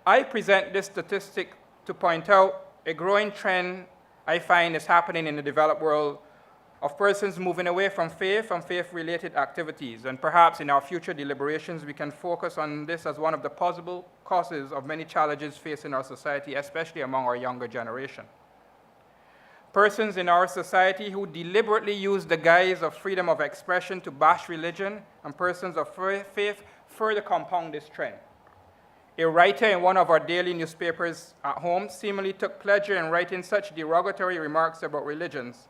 I present this statistic to point out a growing trend I find is happening in the developed world of persons moving away from faith and faith-related activities. And perhaps in our future deliberations, we can focus on this as one of the possible causes of many challenges facing our society, especially among our younger generation. persons in our society who deliberately use the guise of freedom of expression to bash religion and persons of faith further compound this trend. A writer in one of our daily newspapers at home seemingly took pleasure in writing such derogatory remarks about religions,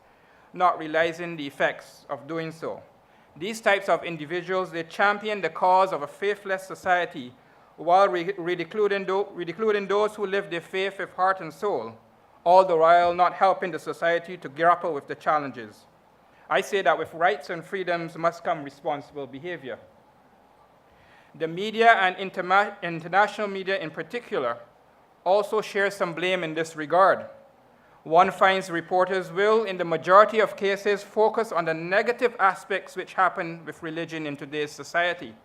not realizing the effects of doing so. These types of individuals, they champion the cause of a faithless society while ridiculing those who live their faith with heart and soul, all the while not helping the society to grapple with the challenges. I say that with rights and freedoms must come responsible behavior. The media and international media in particular also share some blame in this regard. One finds reporters will, in the majority of cases, focus on the negative aspects which happen with religion in today's society.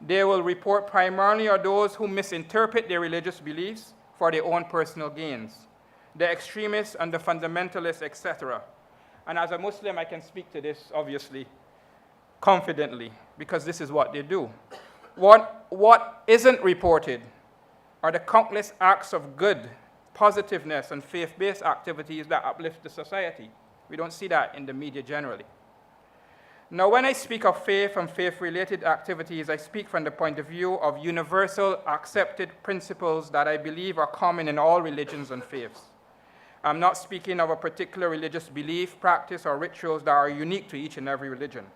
They will report primarily on those who misinterpret their religious beliefs for their own personal gains, the extremists and the fundamentalists, etc. And as a Muslim, I can speak to this, obviously, confidently, because this is what they do. What isn't reported are the countless acts of good, positiveness, and faith-based activities that uplift the society. We don't see that in the media generally. Now, when I speak of faith and faith-related activities, I speak from the point of view of universal accepted principles that I believe are common in all religions and faiths. I'm not speaking of a particular religious belief, practice, or rituals that are unique to each and every religion.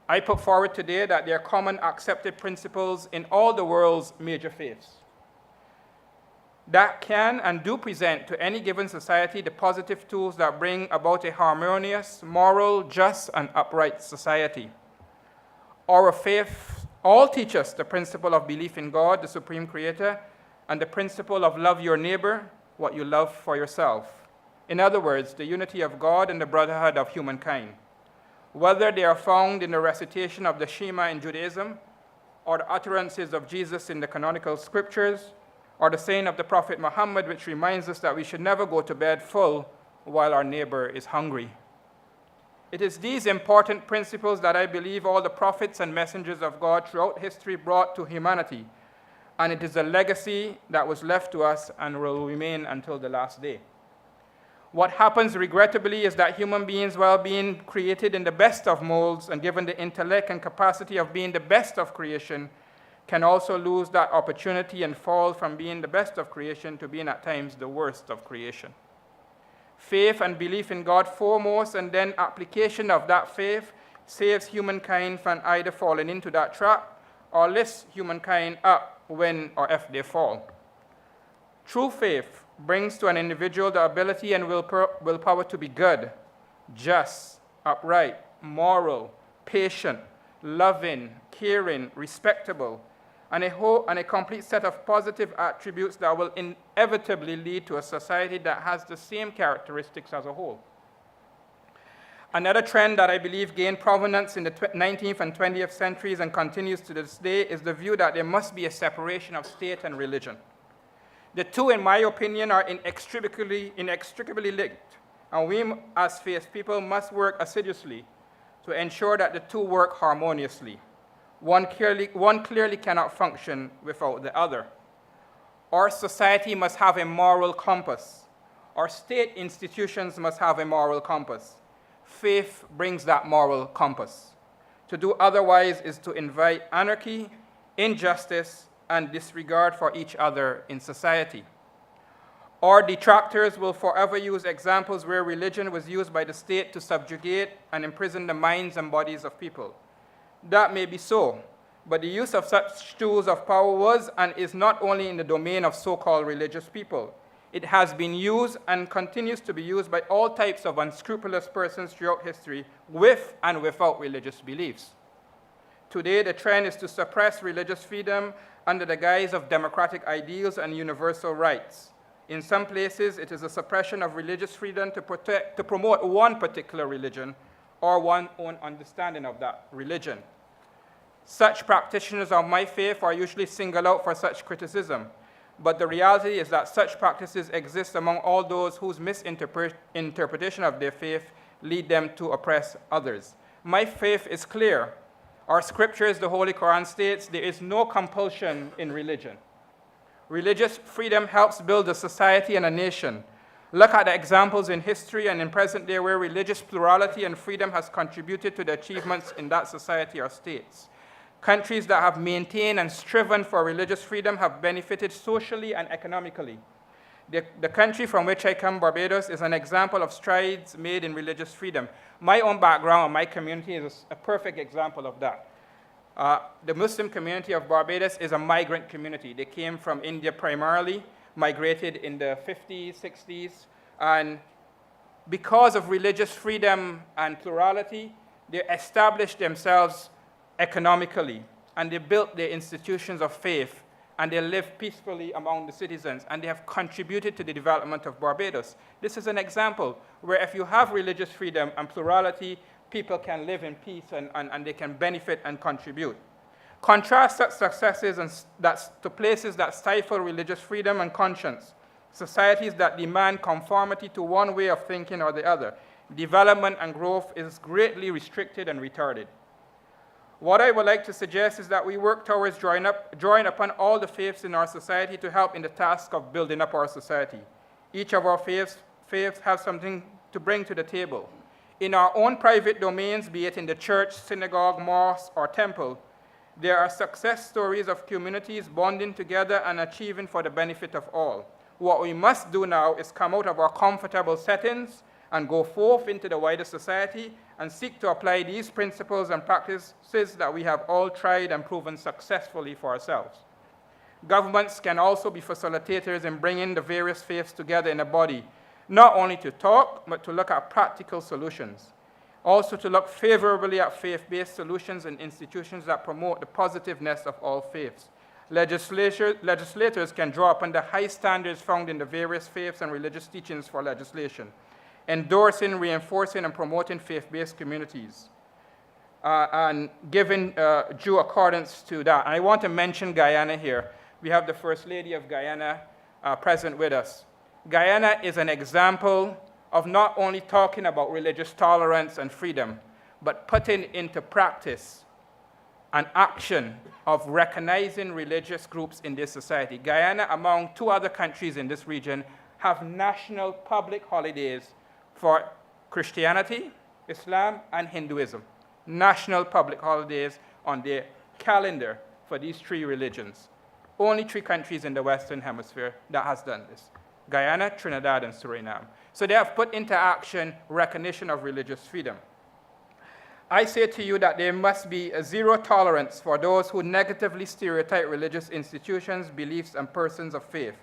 I put forward today that there are common accepted principles in all the world's major faiths that can and do present to any given society the positive tools that bring about a harmonious, moral, just, and upright society. Our faith all teach us the principle of belief in God, the supreme creator, and the principle of love your neighbor, what you love for yourself. In other words, the unity of God and the brotherhood of humankind. Whether they are found in the recitation of the Shema in Judaism, or the utterances of Jesus in the canonical scriptures, or the saying of the Prophet Muhammad, which reminds us that we should never go to bed full while our neighbor is hungry. It is these important principles that I believe all the prophets and messengers of God throughout history brought to humanity, and it is a legacy that was left to us and will remain until the last day. What happens, regrettably, is that human beings, while being created in the best of molds and given the intellect and capacity of being the best of creation, can also lose that opportunity and fall from being the best of creation to being at times the worst of creation. Faith and belief in God foremost, and then application of that faith, saves humankind from either falling into that trap or lifts humankind up when or if they fall. True faith brings to an individual the ability and willpower to be good, just, upright, moral, patient, loving, caring, respectable, and a complete set of positive attributes that will inevitably lead to a society that has the same characteristics as a whole. Another trend that I believe gained provenance in the 19th and 20th centuries and continues to this day is the view that there must be a separation of state and religion. The two, in my opinion, are inextricably linked, and we as faith people must work assiduously to ensure that the two work harmoniously. One clearly cannot function without the other. Our society must have a moral compass. Our state institutions must have a moral compass. Faith brings that moral compass. To do otherwise is to invite anarchy, injustice, and disregard for each other in society. Our detractors will forever use examples where religion was used by the state to subjugate and imprison the minds and bodies of people. That may be so, but the use of such tools of power was and is not only in the domain of so-called religious people. It has been used and continues to be used by all types of unscrupulous persons throughout history with and without religious beliefs. Today, the trend is to suppress religious freedom under the guise of democratic ideals and universal rights. In some places, it is a suppression of religious freedom to promote one particular religion or one's own understanding of that religion. Such practitioners of my faith are usually singled out for such criticism, but the reality is that such practices exist among all those whose misinterpretation of their faith lead them to oppress others. My faith is clear. Our scriptures, the Holy Quran states, there is no compulsion in religion. Religious freedom helps build a society and a nation. Look at the examples in history and in present day where religious plurality and freedom has contributed to the achievements in that society or states. Countries that have maintained and striven for religious freedom have benefited socially and economically. The country from which I come, Barbados, is an example of strides made in religious freedom. My own background and my community is a perfect example of that. The Muslim community of Barbados is a migrant community. They came from India primarily, migrated in the 50s, 60s, and because of religious freedom and plurality, they established themselves economically, and they built their institutions of faith, and they live peacefully among the citizens, and they have contributed to the development of Barbados. This is an example where if you have religious freedom and plurality, people can live in peace and they can benefit and contribute. Contrast such successes to places that stifle religious freedom and conscience, societies that demand conformity to one way of thinking or the other. Development and growth is greatly restricted and retarded. What I would like to suggest is that we work towards drawing upon all the faiths in our society to help in the task of building up our society. Each of our faiths have something to bring to the table. In our own private domains, be it in the church, synagogue, mosque, or temple, there are success stories of communities bonding together and achieving for the benefit of all. What we must do now is come out of our comfortable settings and go forth into the wider society and seek to apply these principles and practices that we have all tried and proven successfully for ourselves. Governments can also be facilitators in bringing the various faiths together in a body, not only to talk, but to look at practical solutions. Also to look favorably at faith-based solutions and institutions that promote the positiveness of all faiths. Legislators can draw upon the high standards found in the various faiths and religious teachings for legislation, endorsing, reinforcing, and promoting faith-based communities, and giving due accordance to that. And I want to mention Guyana here. We have the First Lady of Guyana present with us. Guyana is an example of not only talking about religious tolerance and freedom, but putting into practice an action of recognizing religious groups in this society. Guyana, among two other countries in this region, have national public holidays for Christianity, Islam, and Hinduism. National public holidays on their calendar for these three religions. Only 3 countries in the Western Hemisphere that has done this: Guyana, Trinidad, and Suriname. So they have put into action recognition of religious freedom. I say to you that there must be a zero tolerance for those who negatively stereotype religious institutions, beliefs, and persons of faith.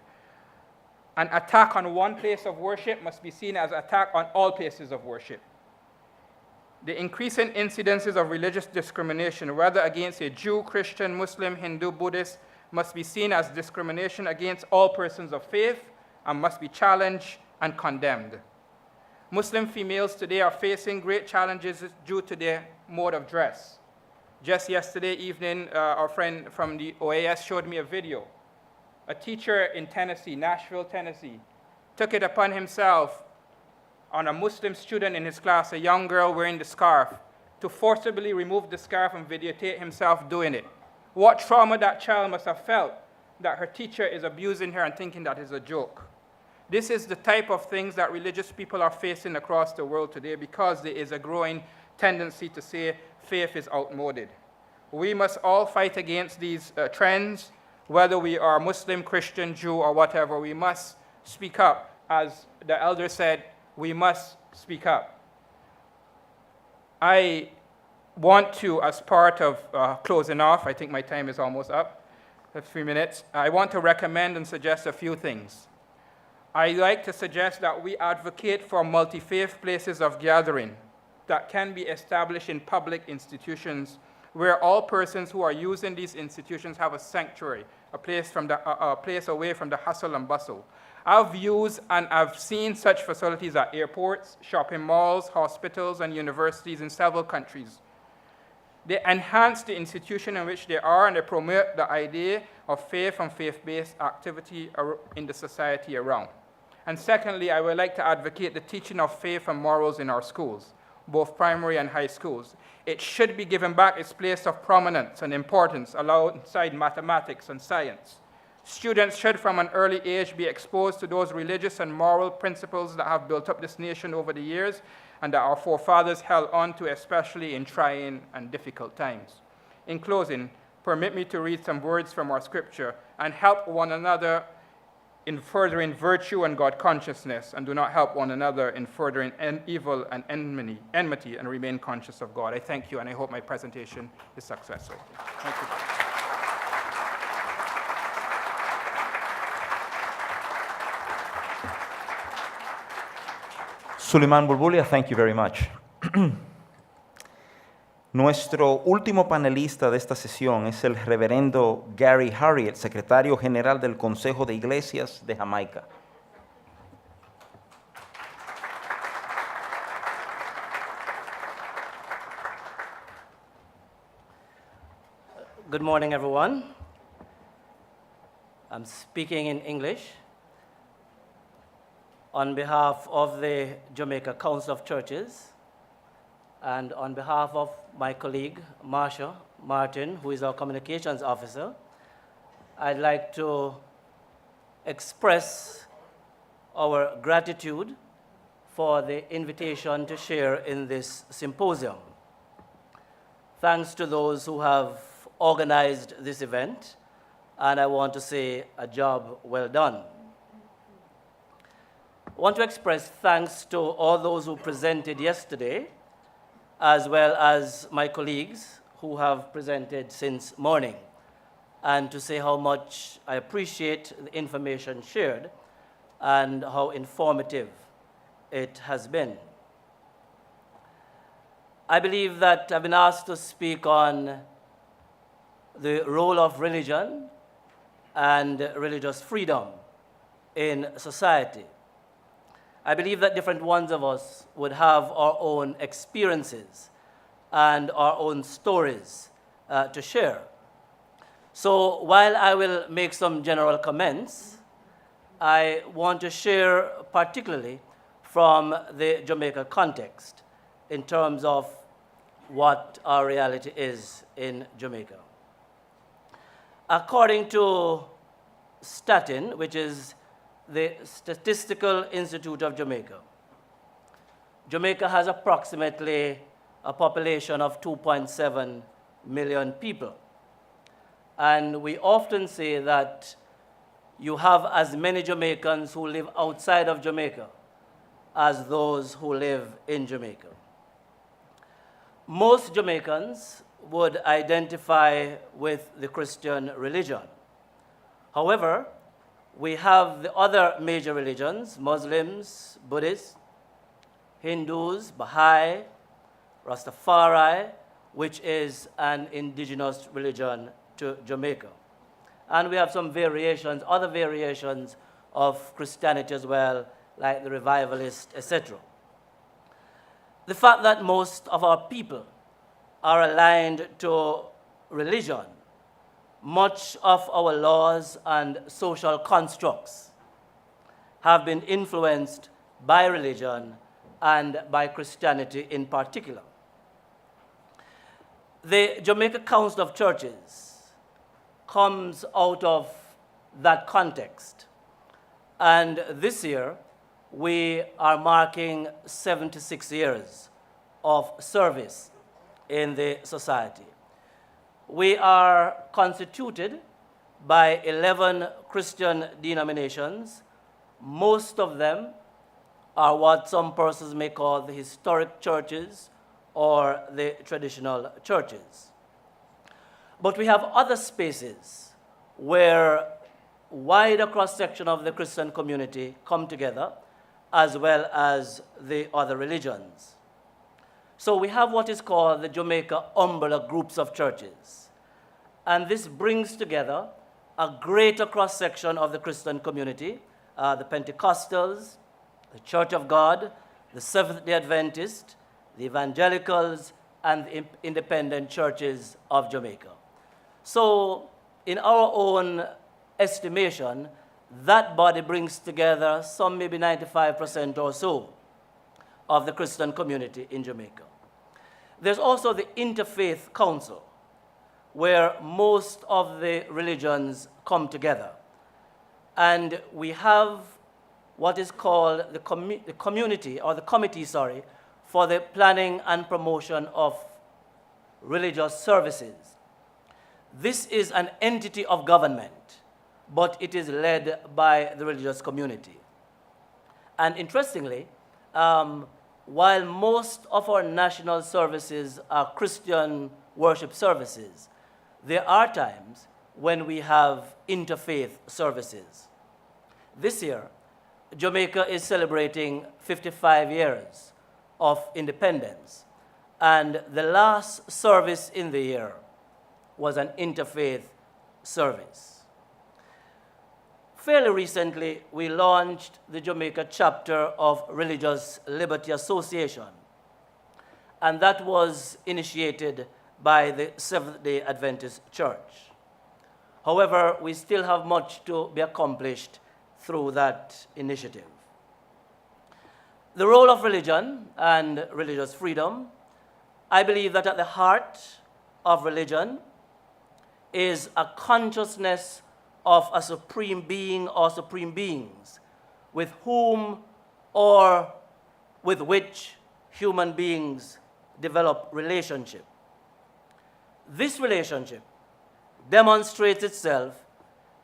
An attack on one place of worship must be seen as an attack on all places of worship. The increasing incidences of religious discrimination, whether against a Jew, Christian, Muslim, Hindu, Buddhist, must be seen as discrimination against all persons of faith and must be challenged and condemned. Muslim females today are facing great challenges due to their mode of dress. Just yesterday evening, our friend from the OAS showed me a video. A teacher in Tennessee, Nashville, Tennessee, took it upon himself on a Muslim student in his class, a young girl wearing the scarf, to forcibly remove the scarf and videotape himself doing it. What trauma that child must have felt that her teacher is abusing her and thinking that is a joke. This is the type of things that religious people are facing across the world today because there is a growing tendency to say faith is outmoded. We must all fight against these trends, whether we are Muslim, Christian, Jew, or whatever. We must speak up. As the elder said, we must speak up. I want to, as part of closing off, I think my time is almost up, 3 minutes, I want to recommend and suggest a few things. I like to suggest that we advocate for multi-faith places of gathering that can be established in public institutions where all persons who are using these institutions have a sanctuary, a place away from the hustle and bustle. I've used and I've seen such facilities at airports, shopping malls, hospitals, and universities in several countries. They enhance the institution in which they are, and they promote the idea of faith and faith-based activity in the society around. And secondly, I would like to advocate the teaching of faith and morals in our schools, both primary and high schools. It should be given back its place of prominence and importance alongside mathematics and science. Students should from an early age be exposed to those religious and moral principles that have built up this nation over the years and that our forefathers held on to, especially in trying and difficult times. In closing, permit me to read some words from our scripture and help one another in furthering virtue and God consciousness, and do not help one another in furthering evil and enmity, and remain conscious of God. I thank you, and I hope my presentation is successful. Thank you. Suleiman Bulbulia, thank you very much. Nuestro último panelista de esta sesión es el reverendo Gary Harriet, secretario general del Consejo de Iglesias de Jamaica. Good morning, everyone. I'm speaking in English. On behalf of the Jamaica Council of Churches, and on behalf of my colleague, Marsha Martin, who is our communications officer, I'd like to express our gratitude for the invitation to share in this symposium. Thanks to those who have organized this event, and I want to say a job well done. I want to express thanks to all those who presented yesterday, as well as my colleagues who have presented since morning, and to say how much I appreciate the information shared and how informative it has been. I believe that I've been asked to speak on the role of religion and religious freedom in society. I believe that different ones of us would have our own experiences and our own stories to share. So while I will make some general comments, I want to share particularly from the Jamaica context in terms of what our reality is in Jamaica. According to Statin, which is the Statistical Institute of Jamaica, Jamaica has approximately a population of 2.7 million people. And we often say that you have as many Jamaicans who live outside of Jamaica as those who live in Jamaica. Most Jamaicans would identify with the Christian religion. However, we have the other major religions: Muslims, Buddhists, Hindus, Baha'i, Rastafari, which is an indigenous religion to Jamaica. And we have some variations, other variations of Christianity as well, like the revivalist, etc. The fact that most of our people are aligned to religion, much of our laws and social constructs have been influenced by religion and by Christianity in particular. The Jamaica Council of Churches comes out of that context. And this year, we are marking 76 years of service in the society. We are constituted by 11 Christian denominations. Most of them are what some persons may call the historic churches or the traditional churches. But we have other spaces where wider cross-section of the Christian community come together, as well as the other religions. So we have what is called the Jamaica umbrella groups of churches. And this brings together a greater cross-section of the Christian community, the Pentecostals, the Church of God, the Seventh-day Adventists, the Evangelicals, and the independent churches of Jamaica. So in our own estimation, that body brings together some maybe 95% or so of the Christian community in Jamaica. There's also the Interfaith Council, where most of the religions come together. And we have what is called the committee, for the planning and promotion of religious services. This is an entity of government, but it is led by the religious community. And interestingly, while most of our national services are Christian worship services, there are times when we have interfaith services. This year, Jamaica is celebrating 55 years of independence, and the last service in the year was an interfaith service. Fairly recently, we launched the Jamaica chapter of Religious Liberty Association, and that was initiated by the Seventh-day Adventist Church. However, we still have much to be accomplished through that initiative. The role of religion and religious freedom, I believe that at the heart of religion is a consciousness of a supreme being or supreme beings with whom or with which human beings develop relationship. This relationship demonstrates itself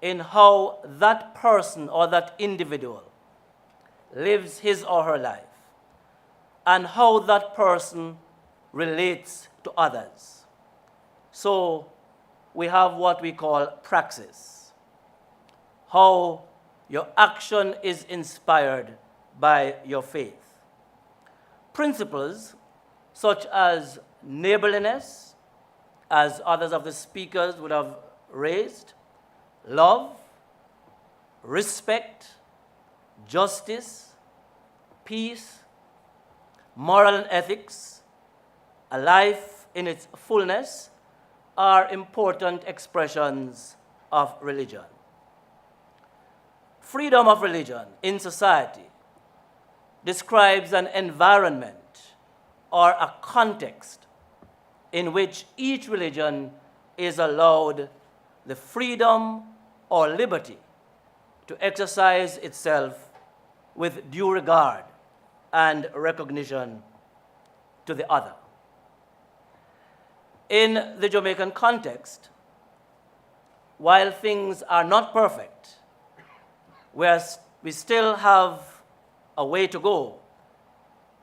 in how that person or that individual lives his or her life and how that person relates to others. So we have what we call praxis, how your action is inspired by your faith. Principles such as neighborliness, as others of the speakers would have raised, love, respect, justice, peace, moral and ethics, a life in its fullness are important expressions of religion. Freedom of religion in society describes an environment or a context in which each religion is allowed the freedom or liberty to exercise itself with due regard and recognition to the other. In the Jamaican context, while things are not perfect, we still have a way to go,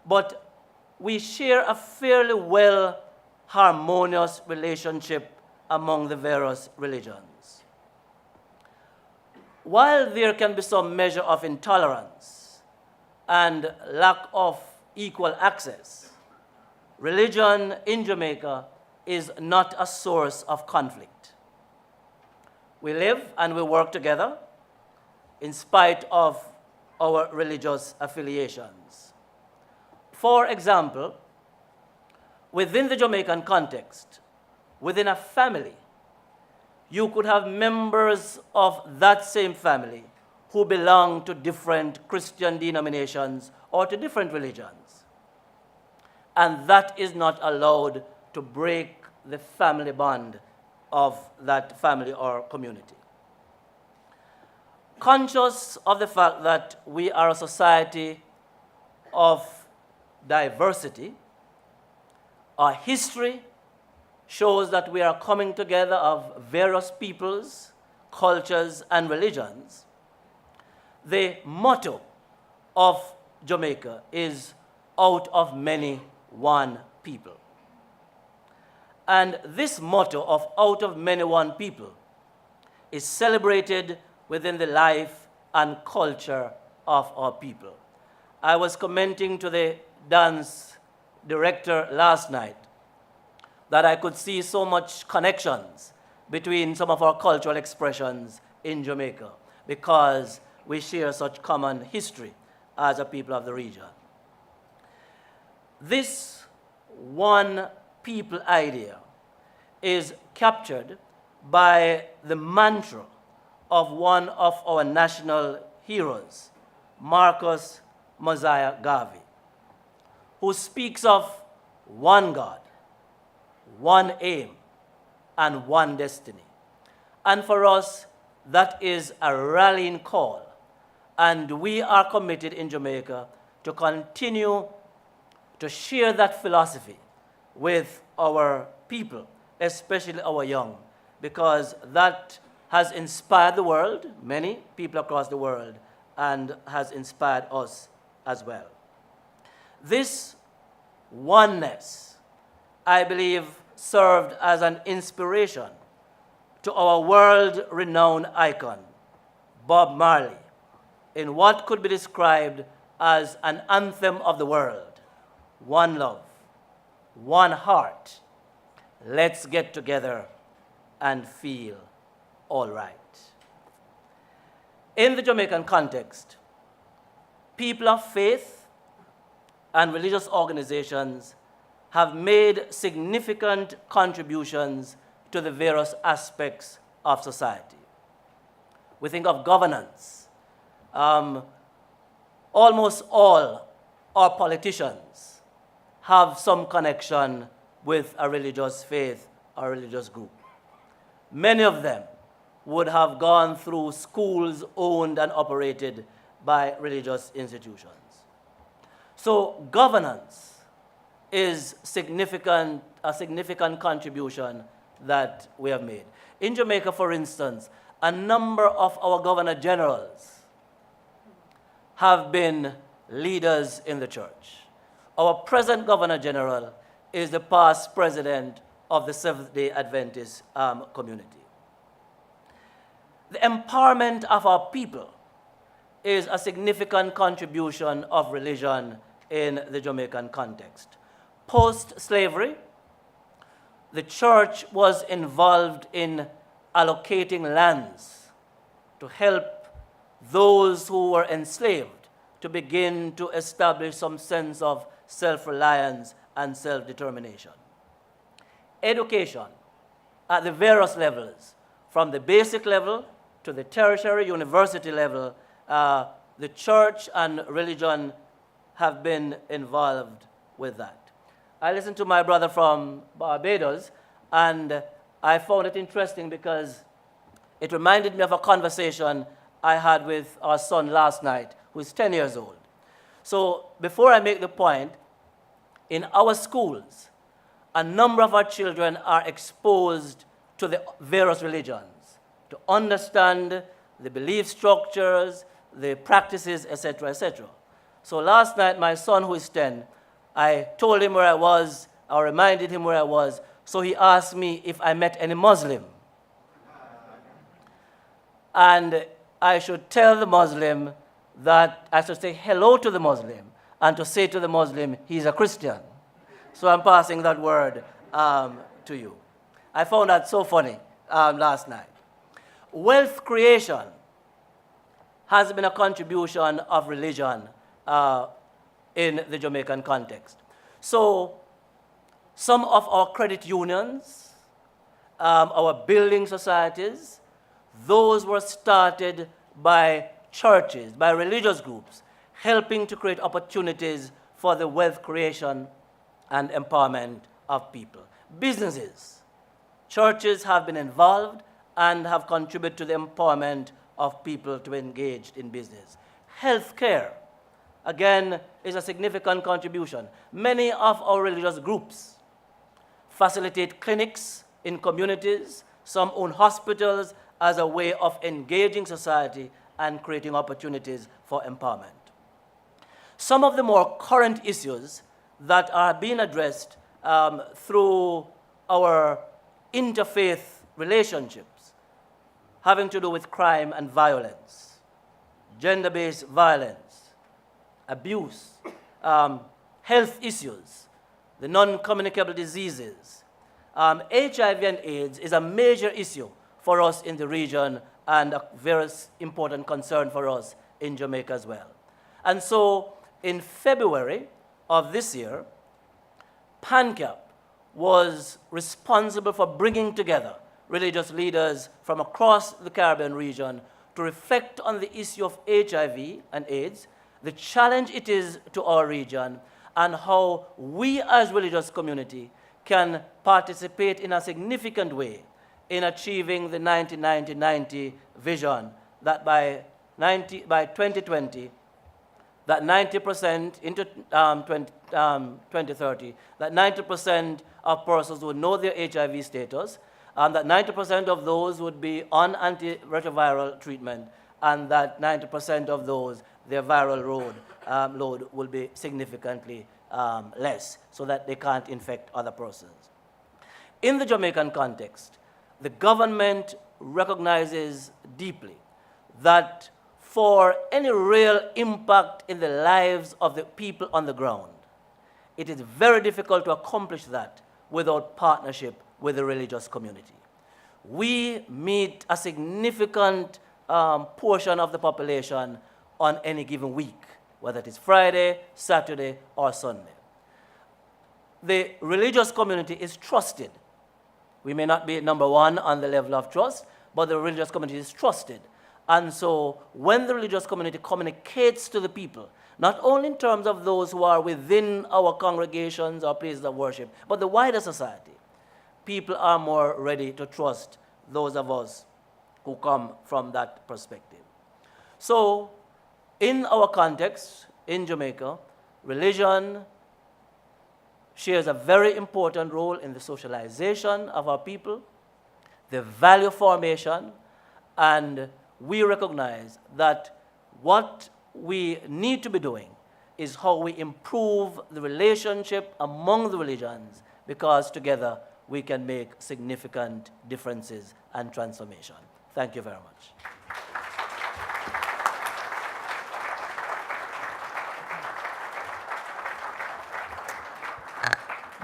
but we share a fairly well harmonious relationship among the various religions. While there can be some measure of intolerance and lack of equal access, religion in Jamaica is not a source of conflict. We live and we work together in spite of our religious affiliations. For example, within the Jamaican context, within a family, you could have members of that same family who belong to different Christian denominations or to different religions. And that is not allowed to break the family bond of that family or community. Conscious of the fact that we are a society of diversity, our history shows that we are coming together of various peoples, cultures, and religions. The motto of Jamaica is out of many, one people. And this motto of out of many, one people is celebrated within the life and culture of our people. I was commenting to the dance director last night that I could see so much connections between some of our cultural expressions in Jamaica because we share such common history as a people of the region. This one people idea is captured by the mantra of one of our national heroes, Marcus Mosiah Garvey, who speaks of one God, one aim, and one destiny. And for us, that is a rallying call. And we are committed in Jamaica to continue to share that philosophy with our people, especially our young, because that has inspired the world, many people across the world, and has inspired us as well. This oneness, I believe, served as an inspiration to our world-renowned icon, Bob Marley, in what could be described as an anthem of the world: one love, one heart, let's get together and feel all right. In the Jamaican context, people of faith and religious organizations have made significant contributions to the various aspects of society. We think of governance. Almost all our politicians have some connection with a religious faith or religious group. Many of them would have gone through schools owned and operated by religious institutions. So governance is a significant contribution that we have made. In Jamaica, for instance, a number of our governor generals have been leaders in the church. Our present governor general is the past president of the Seventh-day Adventist community. The empowerment of our people is a significant contribution of religion in the Jamaican context. Post-slavery, the church was involved in allocating lands to help those who were enslaved to begin to establish some sense of self-reliance and self-determination. Education at the various levels, from the basic level to the tertiary university level, the church and religion have been involved with that. I listened to my brother from Barbados, and I found it interesting because it reminded me of a conversation I had with our son last night, who is 10 years old. So before I make the point, in our schools, a number of our children are exposed to the various religions, to understand the belief structures, the practices, etc., etc. So last night, my son, who is 10, I told him where I was, I reminded him where I was, so he asked me if I met any Muslim. And I should tell the Muslim that I should say hello to the Muslim and to say to the Muslim, he's a Christian. So I'm passing that word to you. I found that so funny last night. Wealth creation has been a contribution of religion in the Jamaican context. So some of our credit unions, our building societies, those were started by churches, by religious groups, helping to create opportunities for the wealth creation and empowerment of people. Businesses, churches have been involved and have contributed to the empowerment of people to engage in business. Healthcare, again, is a significant contribution. Many of our religious groups facilitate clinics in communities, some own hospitals as a way of engaging society and creating opportunities for empowerment. Some of the more current issues that are being addressed through our interfaith relationships having to do with crime and violence, gender-based violence, abuse, health issues, the non-communicable diseases. HIV and AIDS is a major issue for us in the region and a very important concern for us in Jamaica as well. And so in February of this year, PANCAP was responsible for bringing together religious leaders from across the Caribbean region to reflect on the issue of HIV and AIDS, the challenge it is to our region, and how we as religious community can participate in a significant way in achieving the 90-90-90 vision that by 2020, that 90% into 2030, that 90% of persons would know their HIV status, and that 90% of those would be on antiretroviral treatment, and that 90% of those, their viral load will be significantly less, so that they can't infect other persons. In the Jamaican context, the government recognizes deeply that for any real impact in the lives of the people on the ground, it is very difficult to accomplish that without partnership with the religious community. We meet a significant portion of the population on any given week, whether it is Friday, Saturday, or Sunday. The religious community is trusted. We may not be number one on the level of trust, but the religious community is trusted. And so when the religious community communicates to the people, not only in terms of those who are within our congregations or places of worship, but the wider society, people are more ready to trust those of us who come from that perspective. So in our context, in Jamaica, religion shares a very important role in the socialization of our people, the value formation, and we recognize that what we need to be doing is how we improve the relationship among the religions, because together we can make significant differences and transformation. Thank you very much.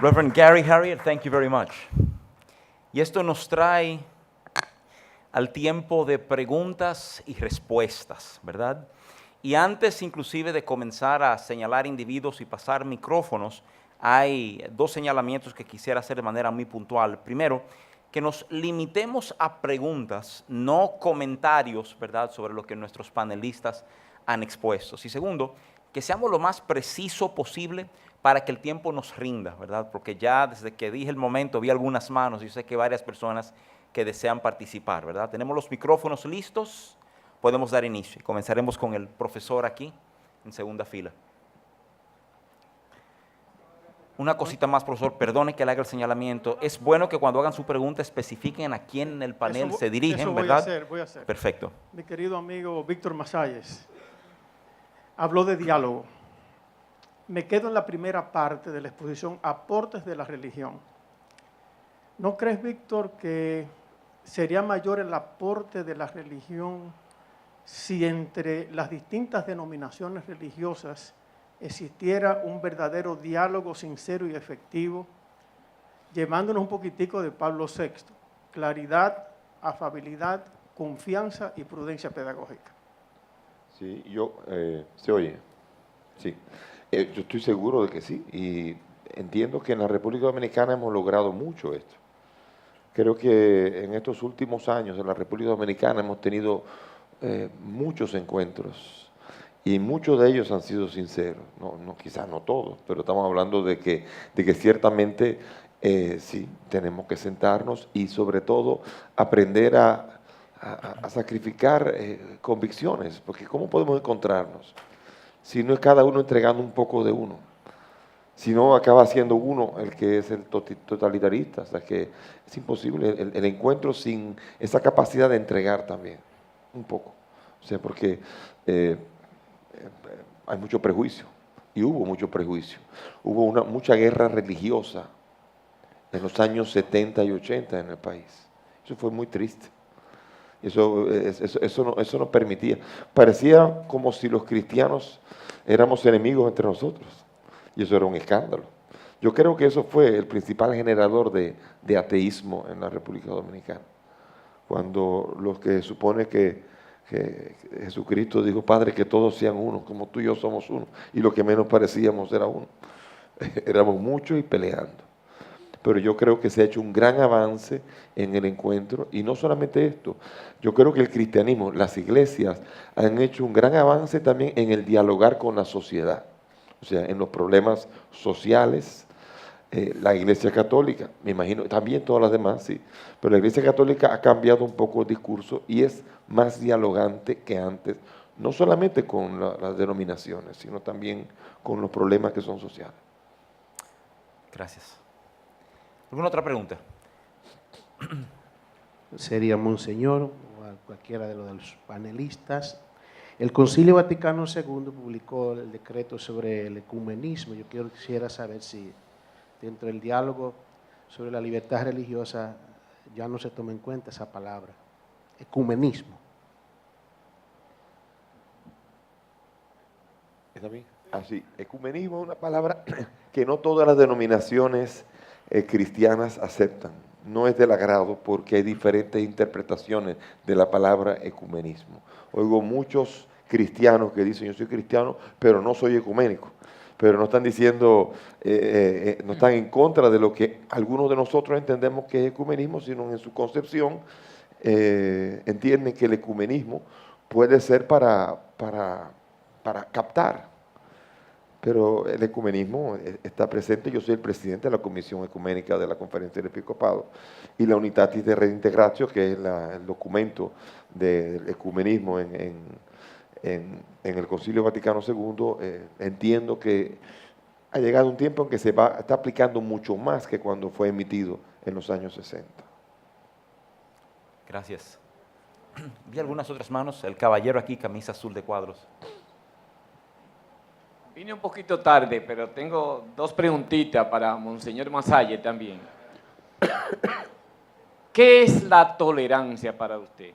Reverend Gary Harriet, thank you very much. Y esto nos trae al tiempo de preguntas y respuestas, ¿verdad? Y antes inclusive de comenzar a señalar individuos y pasar micrófonos, hay dos señalamientos que quisiera hacer de manera muy puntual. Primero, que nos limitemos a preguntas, no comentarios, ¿verdad?, sobre lo que nuestros panelistas han expuesto. Y segundo, que seamos lo más preciso posible para que el tiempo nos rinda, ¿verdad? Porque ya desde que dije el momento vi algunas manos y yo sé que varias personas que desean participar, ¿verdad? Tenemos los micrófonos listos, podemos dar inicio. Comenzaremos con el profesor aquí, en segunda fila. Una cosita más, profesor, perdone que le haga el señalamiento. Es bueno que cuando hagan su pregunta especifiquen a quién en el panel se dirigen, eso ¿verdad? Voy a hacer. Perfecto. Mi querido amigo Víctor Masalles habló de diálogo. Me quedo en la primera parte de la exposición, aportes de la religión. ¿No crees, Víctor, que sería mayor el aporte de la religión si entre las distintas denominaciones religiosas existiera un verdadero diálogo sincero y efectivo, llevándonos un poquitico de Pablo VI, claridad, afabilidad, confianza y prudencia pedagógica? Sí, ¿se oye? Sí. Yo estoy seguro de que sí, y entiendo que en la República Dominicana hemos logrado mucho esto. Creo que en estos últimos años en la República Dominicana hemos tenido muchos encuentros y muchos de ellos han sido sinceros. Quizás no todos, pero estamos hablando de que ciertamente sí, tenemos que sentarnos y sobre todo aprender a sacrificar convicciones, porque ¿cómo podemos encontrarnos si no es cada uno entregando un poco de uno? Si no, acaba siendo uno el que es el totalitarista. O sea que es imposible el encuentro sin esa capacidad de entregar también, un poco. O sea, porque hay mucho prejuicio, y hubo mucho prejuicio. Hubo mucha guerra religiosa en los años 70 y 80 en el país. Eso fue muy triste. Eso no permitía. Parecía como si los cristianos éramos enemigos entre nosotros. Y eso era un escándalo. Yo creo que eso fue el principal generador de ateísmo en la República Dominicana. Cuando los que supone que Jesucristo dijo, Padre, que todos sean uno, como tú y yo somos uno. Y lo que menos parecíamos era uno. Éramos muchos y peleando. Pero yo creo que se ha hecho un gran avance en el encuentro, y no solamente esto, yo creo que el cristianismo, las iglesias han hecho un gran avance también en el dialogar con la sociedad, o sea, en los problemas sociales, La Iglesia Católica, me imagino, también todas las demás, sí, pero la Iglesia Católica ha cambiado un poco el discurso y es más dialogante que antes, no solamente con las denominaciones, sino también con los problemas que son sociales. Gracias. ¿Alguna otra pregunta? Sería Monseñor o a cualquiera de los panelistas. El Concilio Vaticano II publicó el decreto sobre el ecumenismo. Yo quisiera saber si dentro del diálogo sobre la libertad religiosa ya no se toma en cuenta esa palabra, ecumenismo. ¿Está bien? Así, ecumenismo es una palabra que no todas las denominaciones cristianas aceptan. No es del agrado porque hay diferentes interpretaciones de la palabra ecumenismo. Oigo muchos cristianos que dicen, yo soy cristiano, pero no soy ecuménico. Pero no están diciendo, no están en contra de lo que algunos de nosotros entendemos que es ecumenismo, sino en su concepción entienden que el ecumenismo puede ser para captar. Pero el ecumenismo está presente. Yo soy el presidente de la Comisión Ecuménica de la Conferencia del Episcopado y la Unitatis de Reintegratio, que es el documento del ecumenismo en el Concilio Vaticano II, entiendo que ha llegado un tiempo en que está aplicando mucho más que cuando fue emitido en los años 60. Gracias. Vi algunas otras manos. El caballero aquí, camisa azul de cuadros. Vine un poquito tarde, pero tengo dos preguntitas para Monseñor Masalle también. ¿Qué es la tolerancia para usted?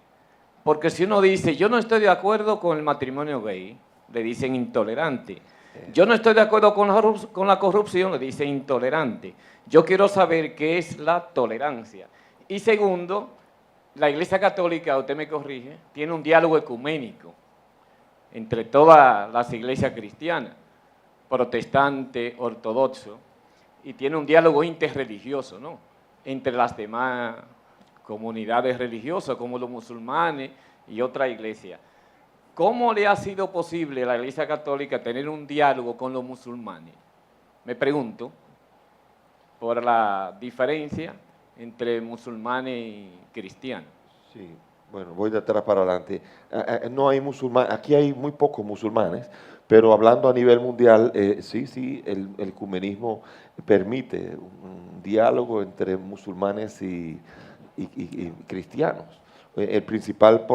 Porque si uno dice, yo no estoy de acuerdo con el matrimonio gay, le dicen intolerante. Yo no estoy de acuerdo con la corrupción, le dicen intolerante. Yo quiero saber qué es la tolerancia. Y segundo, la Iglesia Católica, usted me corrige, tiene un diálogo ecuménico entre todas las iglesias cristianas, protestante, ortodoxo, y tiene un diálogo interreligioso, ¿no?, entre las demás comunidades religiosas, como los musulmanes y otra iglesia. ¿Cómo le ha sido posible a la Iglesia Católica tener un diálogo con los musulmanes? Me pregunto, por la diferencia entre musulmanes y cristianos. Sí, bueno, voy de atrás para adelante. No hay musulmanes, aquí hay muy pocos musulmanes, pero hablando a nivel mundial, sí, el ecumenismo permite un diálogo entre musulmanes y cristianos. El principal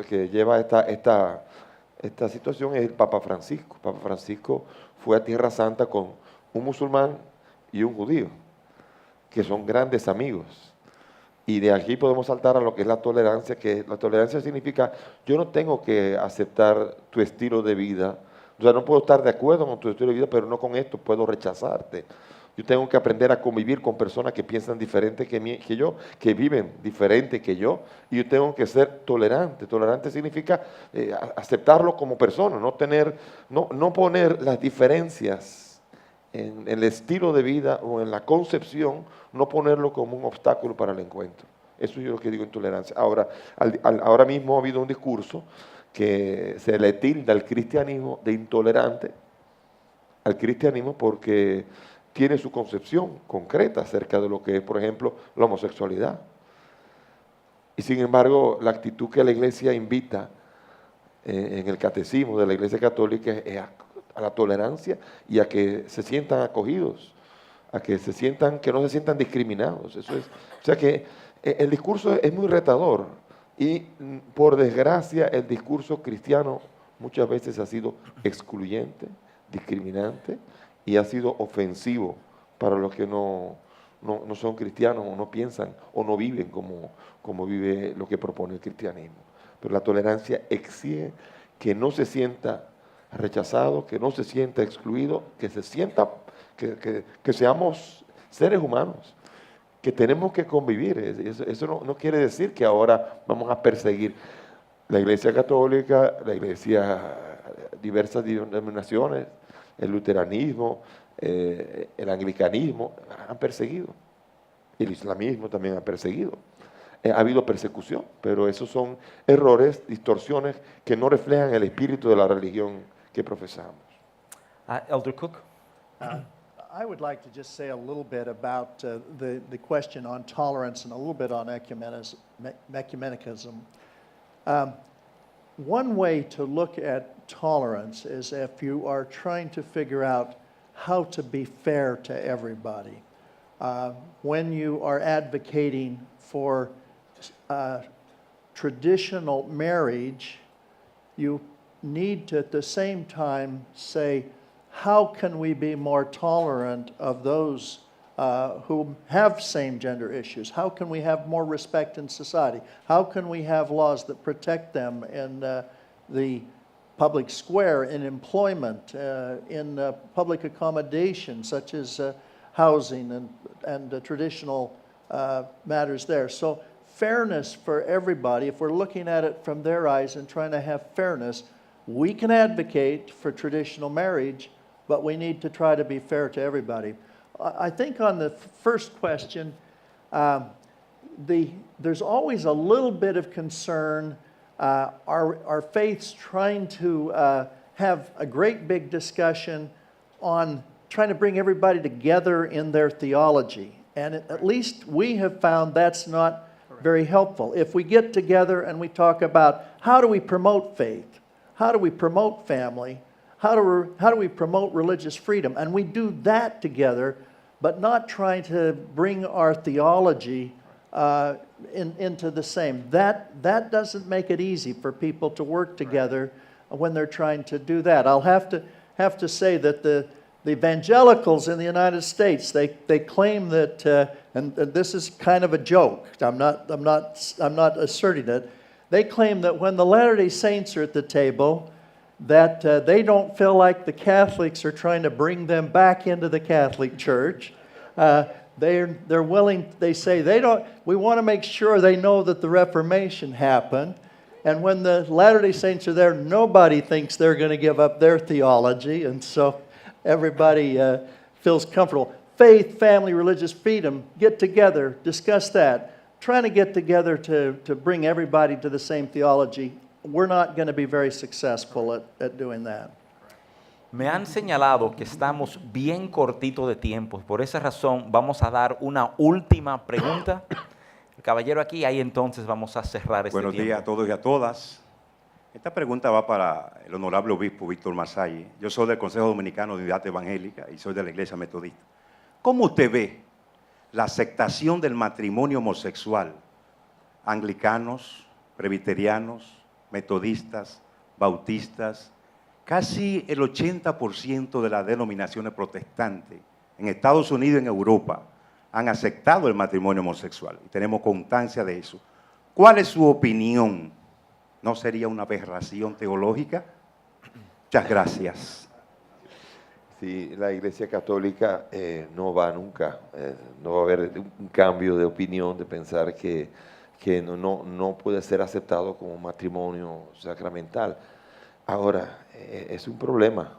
que lleva esta situación es el Papa Francisco. El Papa Francisco fue a Tierra Santa con un musulmán y un judío, que son grandes amigos. Y de aquí podemos saltar a lo que es la tolerancia, que la tolerancia significa, yo no tengo que aceptar tu estilo de vida, o sea, no puedo estar de acuerdo con tu estilo de vida, pero no con esto puedo rechazarte. Yo tengo que aprender a convivir con personas que piensan diferente que yo, que viven diferente que yo, y yo tengo que ser tolerante. Tolerante significa aceptarlo como persona, no poner las diferencias en el estilo de vida o en la concepción, no ponerlo como un obstáculo para el encuentro. Eso es lo que digo en tolerancia. Ahora, ahora mismo ha habido un discurso que se le tilda al cristianismo de intolerante, al cristianismo porque tiene su concepción concreta acerca de lo que es, por ejemplo, la homosexualidad. Y sin embargo, la actitud que la Iglesia invita en el catecismo de la Iglesia Católica es a la tolerancia y a que se sientan acogidos, a que no se sientan discriminados. Eso es, o sea que el discurso es muy retador y, por desgracia, el discurso cristiano muchas veces ha sido excluyente, discriminante, y ha sido ofensivo para los que no son cristianos o no piensan o no viven como vive lo que propone el cristianismo. Pero la tolerancia exige que no se sienta rechazado, que no se sienta excluido, que se sienta que seamos seres humanos, que tenemos que convivir. Eso no quiere decir que ahora vamos a perseguir la Iglesia Católica, la Iglesia, diversas denominaciones, el luteranismo, el anglicanismo, han perseguido. El islamismo también ha perseguido. Ha habido persecución, pero esos son errores, distorsiones que no reflejan el espíritu de la religión que profesamos. Elder Cook. I would like to just say a little bit about the question on tolerance and a little bit on ecumenicism. One way to look at tolerance is if you are trying to figure out how to be fair to everybody. When you are advocating for traditional marriage, you need to at the same time say, how can we be more tolerant of those who have same-gender issues? How can we have more respect in society? How can we have laws that protect them in the public square, in employment, in public accommodation, such as housing and traditional matters there? So fairness for everybody, if we're looking at it from their eyes and trying to have fairness, we can advocate for traditional marriage, but we need to try to be fair to everybody. I think on the first question, there's always a little bit of concern. Our faith's trying to have a great big discussion on trying to bring everybody together in their theology. And at least we have found that's not very helpful. If we get together and we talk about how do we promote faith, how do we promote family, how do we promote religious freedom, and we do that together, but not trying to bring our theology into the same. That doesn't make it easy for people to work together when they're trying to do that. I'll have to say that the evangelicals in the United States, they claim that, and this is kind of a joke. I'm not asserting it. They claim that when the Latter-day Saints are at the table, that they don't feel like the Catholics are trying to bring them back into the Catholic Church. They're willing, they say, we want to make sure they know that the Reformation happened. And when the Latter-day Saints are there, nobody thinks they're going to give up their theology. And so everybody feels comfortable. Faith, family, religious freedom, get together, discuss that. Trying to get together to bring everybody to the same theology, we're not going to be very successful at doing that. Me han señalado que estamos bien cortitos de tiempo. Por esa razón vamos a dar una última pregunta. El caballero aquí, ahí entonces vamos a cerrar este Buenos tiempo. días a todos y a todas. Esta pregunta va para el honorable obispo Víctor Masalle. Yo soy del Consejo Dominicano de Unidad Evangélica y soy de la Iglesia Metodista. ¿Cómo usted ve la aceptación del matrimonio homosexual? Anglicanos, presbiterianos, metodistas, bautistas, casi el 80% de las denominaciones protestantes en Estados Unidos y en Europa han aceptado el matrimonio homosexual. Y tenemos constancia de eso. ¿Cuál es su opinión? ¿No sería una aberración teológica? Muchas gracias. Sí, la Iglesia Católica no va nunca, no va a haber un cambio de opinión, de pensar que no puede ser aceptado como matrimonio sacramental. Ahora, es un problema,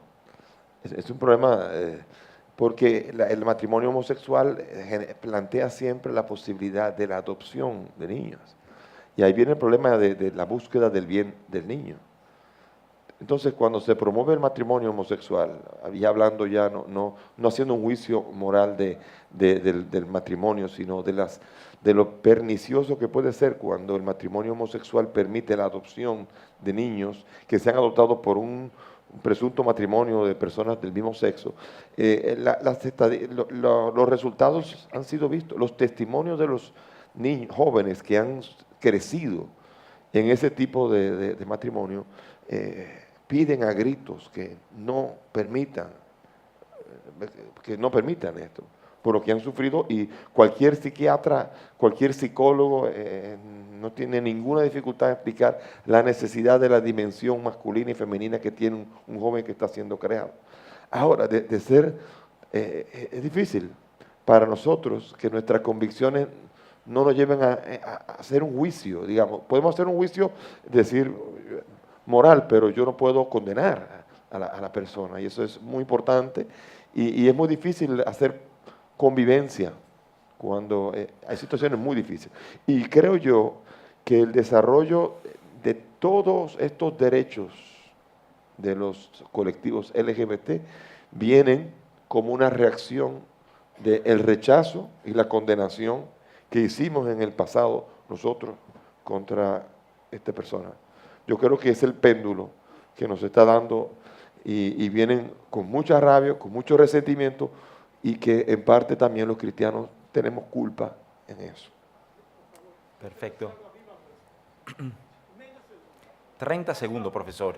porque el matrimonio homosexual plantea siempre la posibilidad de la adopción de niños. Y ahí viene el problema de la búsqueda del bien del niño. Entonces, cuando se promueve el matrimonio homosexual, y hablando ya, no haciendo un juicio moral del matrimonio, sino de lo pernicioso que puede ser cuando el matrimonio homosexual permite la adopción de niños que se han adoptado por un presunto matrimonio de personas del mismo sexo, los resultados han sido vistos, los testimonios de los niños jóvenes que han crecido en ese tipo de matrimonio, piden a gritos que no permitan esto, por lo que han sufrido, y cualquier psiquiatra, cualquier psicólogo no tiene ninguna dificultad en explicar la necesidad de la dimensión masculina y femenina que tiene un joven que está siendo creado. Ahora, es difícil para nosotros que nuestras convicciones no nos lleven a hacer un juicio, digamos. Podemos hacer un juicio, decir, moral, pero yo no puedo condenar a la persona, y eso es muy importante, y es muy difícil hacer convivencia cuando hay situaciones muy difíciles. Y creo yo que el desarrollo de todos estos derechos de los colectivos LGBT vienen como una reacción del rechazo y la condenación que hicimos en el pasado nosotros contra esta persona. Yo creo que es el péndulo que nos está dando y vienen con mucha rabia, con mucho resentimiento y que en parte también los cristianos tenemos culpa en eso. Perfecto. 30 segundos, profesor.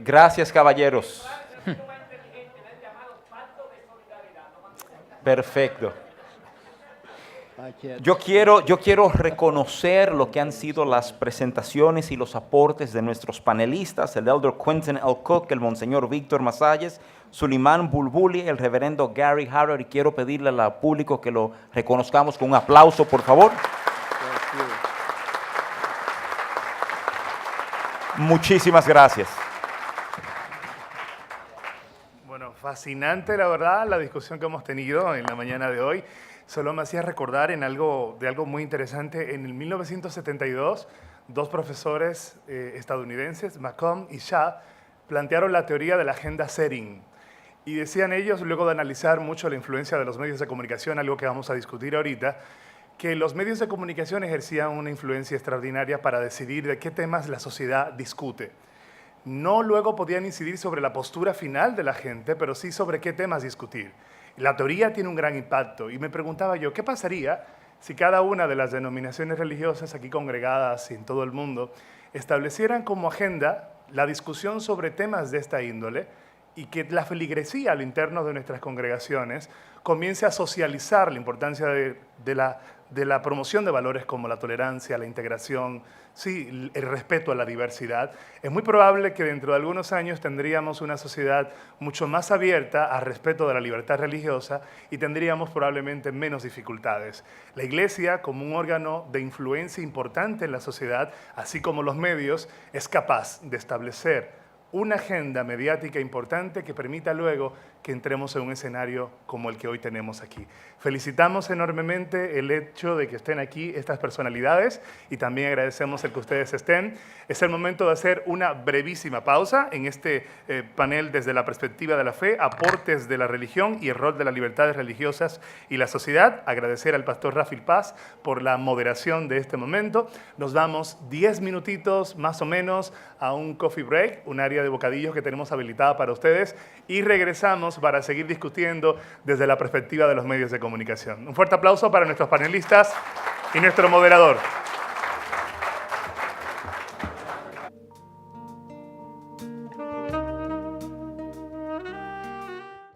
Gracias, caballeros. Perfecto. Yo quiero reconocer lo que han sido las presentaciones y los aportes de nuestros panelistas, el Elder Quentin L. Cook, el Monseñor Víctor Masalles, Suleiman Bulbuli, el Reverendo Gary Harrod, y quiero pedirle al público que lo reconozcamos con un aplauso, por favor. Muchísimas gracias. Bueno, fascinante la verdad la discusión que hemos tenido en la mañana de hoy. Solo me hacía recordar de algo muy interesante. En el 1972, dos profesores estadounidenses, Macomb y Shah, plantearon la teoría de la agenda setting. Y decían ellos, luego de analizar mucho la influencia de los medios de comunicación, algo que vamos a discutir ahorita, que los medios de comunicación ejercían una influencia extraordinaria para decidir de qué temas la sociedad discute. No luego podían incidir sobre la postura final de la gente, pero sí sobre qué temas discutir. La teoría tiene un gran impacto y me preguntaba yo, ¿qué pasaría si cada una de las denominaciones religiosas aquí congregadas en todo el mundo establecieran como agenda la discusión sobre temas de esta índole y que la feligresía a lo interno de nuestras congregaciones comience a socializar la importancia de la promoción de valores como la tolerancia, la integración, sí, el respeto a la diversidad? Es muy probable que dentro de algunos años tendríamos una sociedad mucho más abierta al respeto de la libertad religiosa y tendríamos probablemente menos dificultades. La Iglesia, como un órgano de influencia importante en la sociedad, así como los medios, es capaz de establecer una agenda mediática importante que permita luego que entremos en un escenario como el que hoy tenemos aquí. Felicitamos enormemente el hecho de que estén aquí estas personalidades y también agradecemos el que ustedes estén. Es el momento de hacer una brevísima pausa en este panel desde la perspectiva de la fe, aportes de la religión y el rol de las libertades religiosas y la sociedad. Agradecer al pastor Rafael Paz por la moderación de este momento. Nos vamos 10 minutitos más o menos a un coffee break, un área de bocadillos que tenemos habilitada para ustedes y regresamos para seguir discutiendo desde la perspectiva de los medios de comunicación. Un fuerte aplauso para nuestros panelistas y nuestro moderador.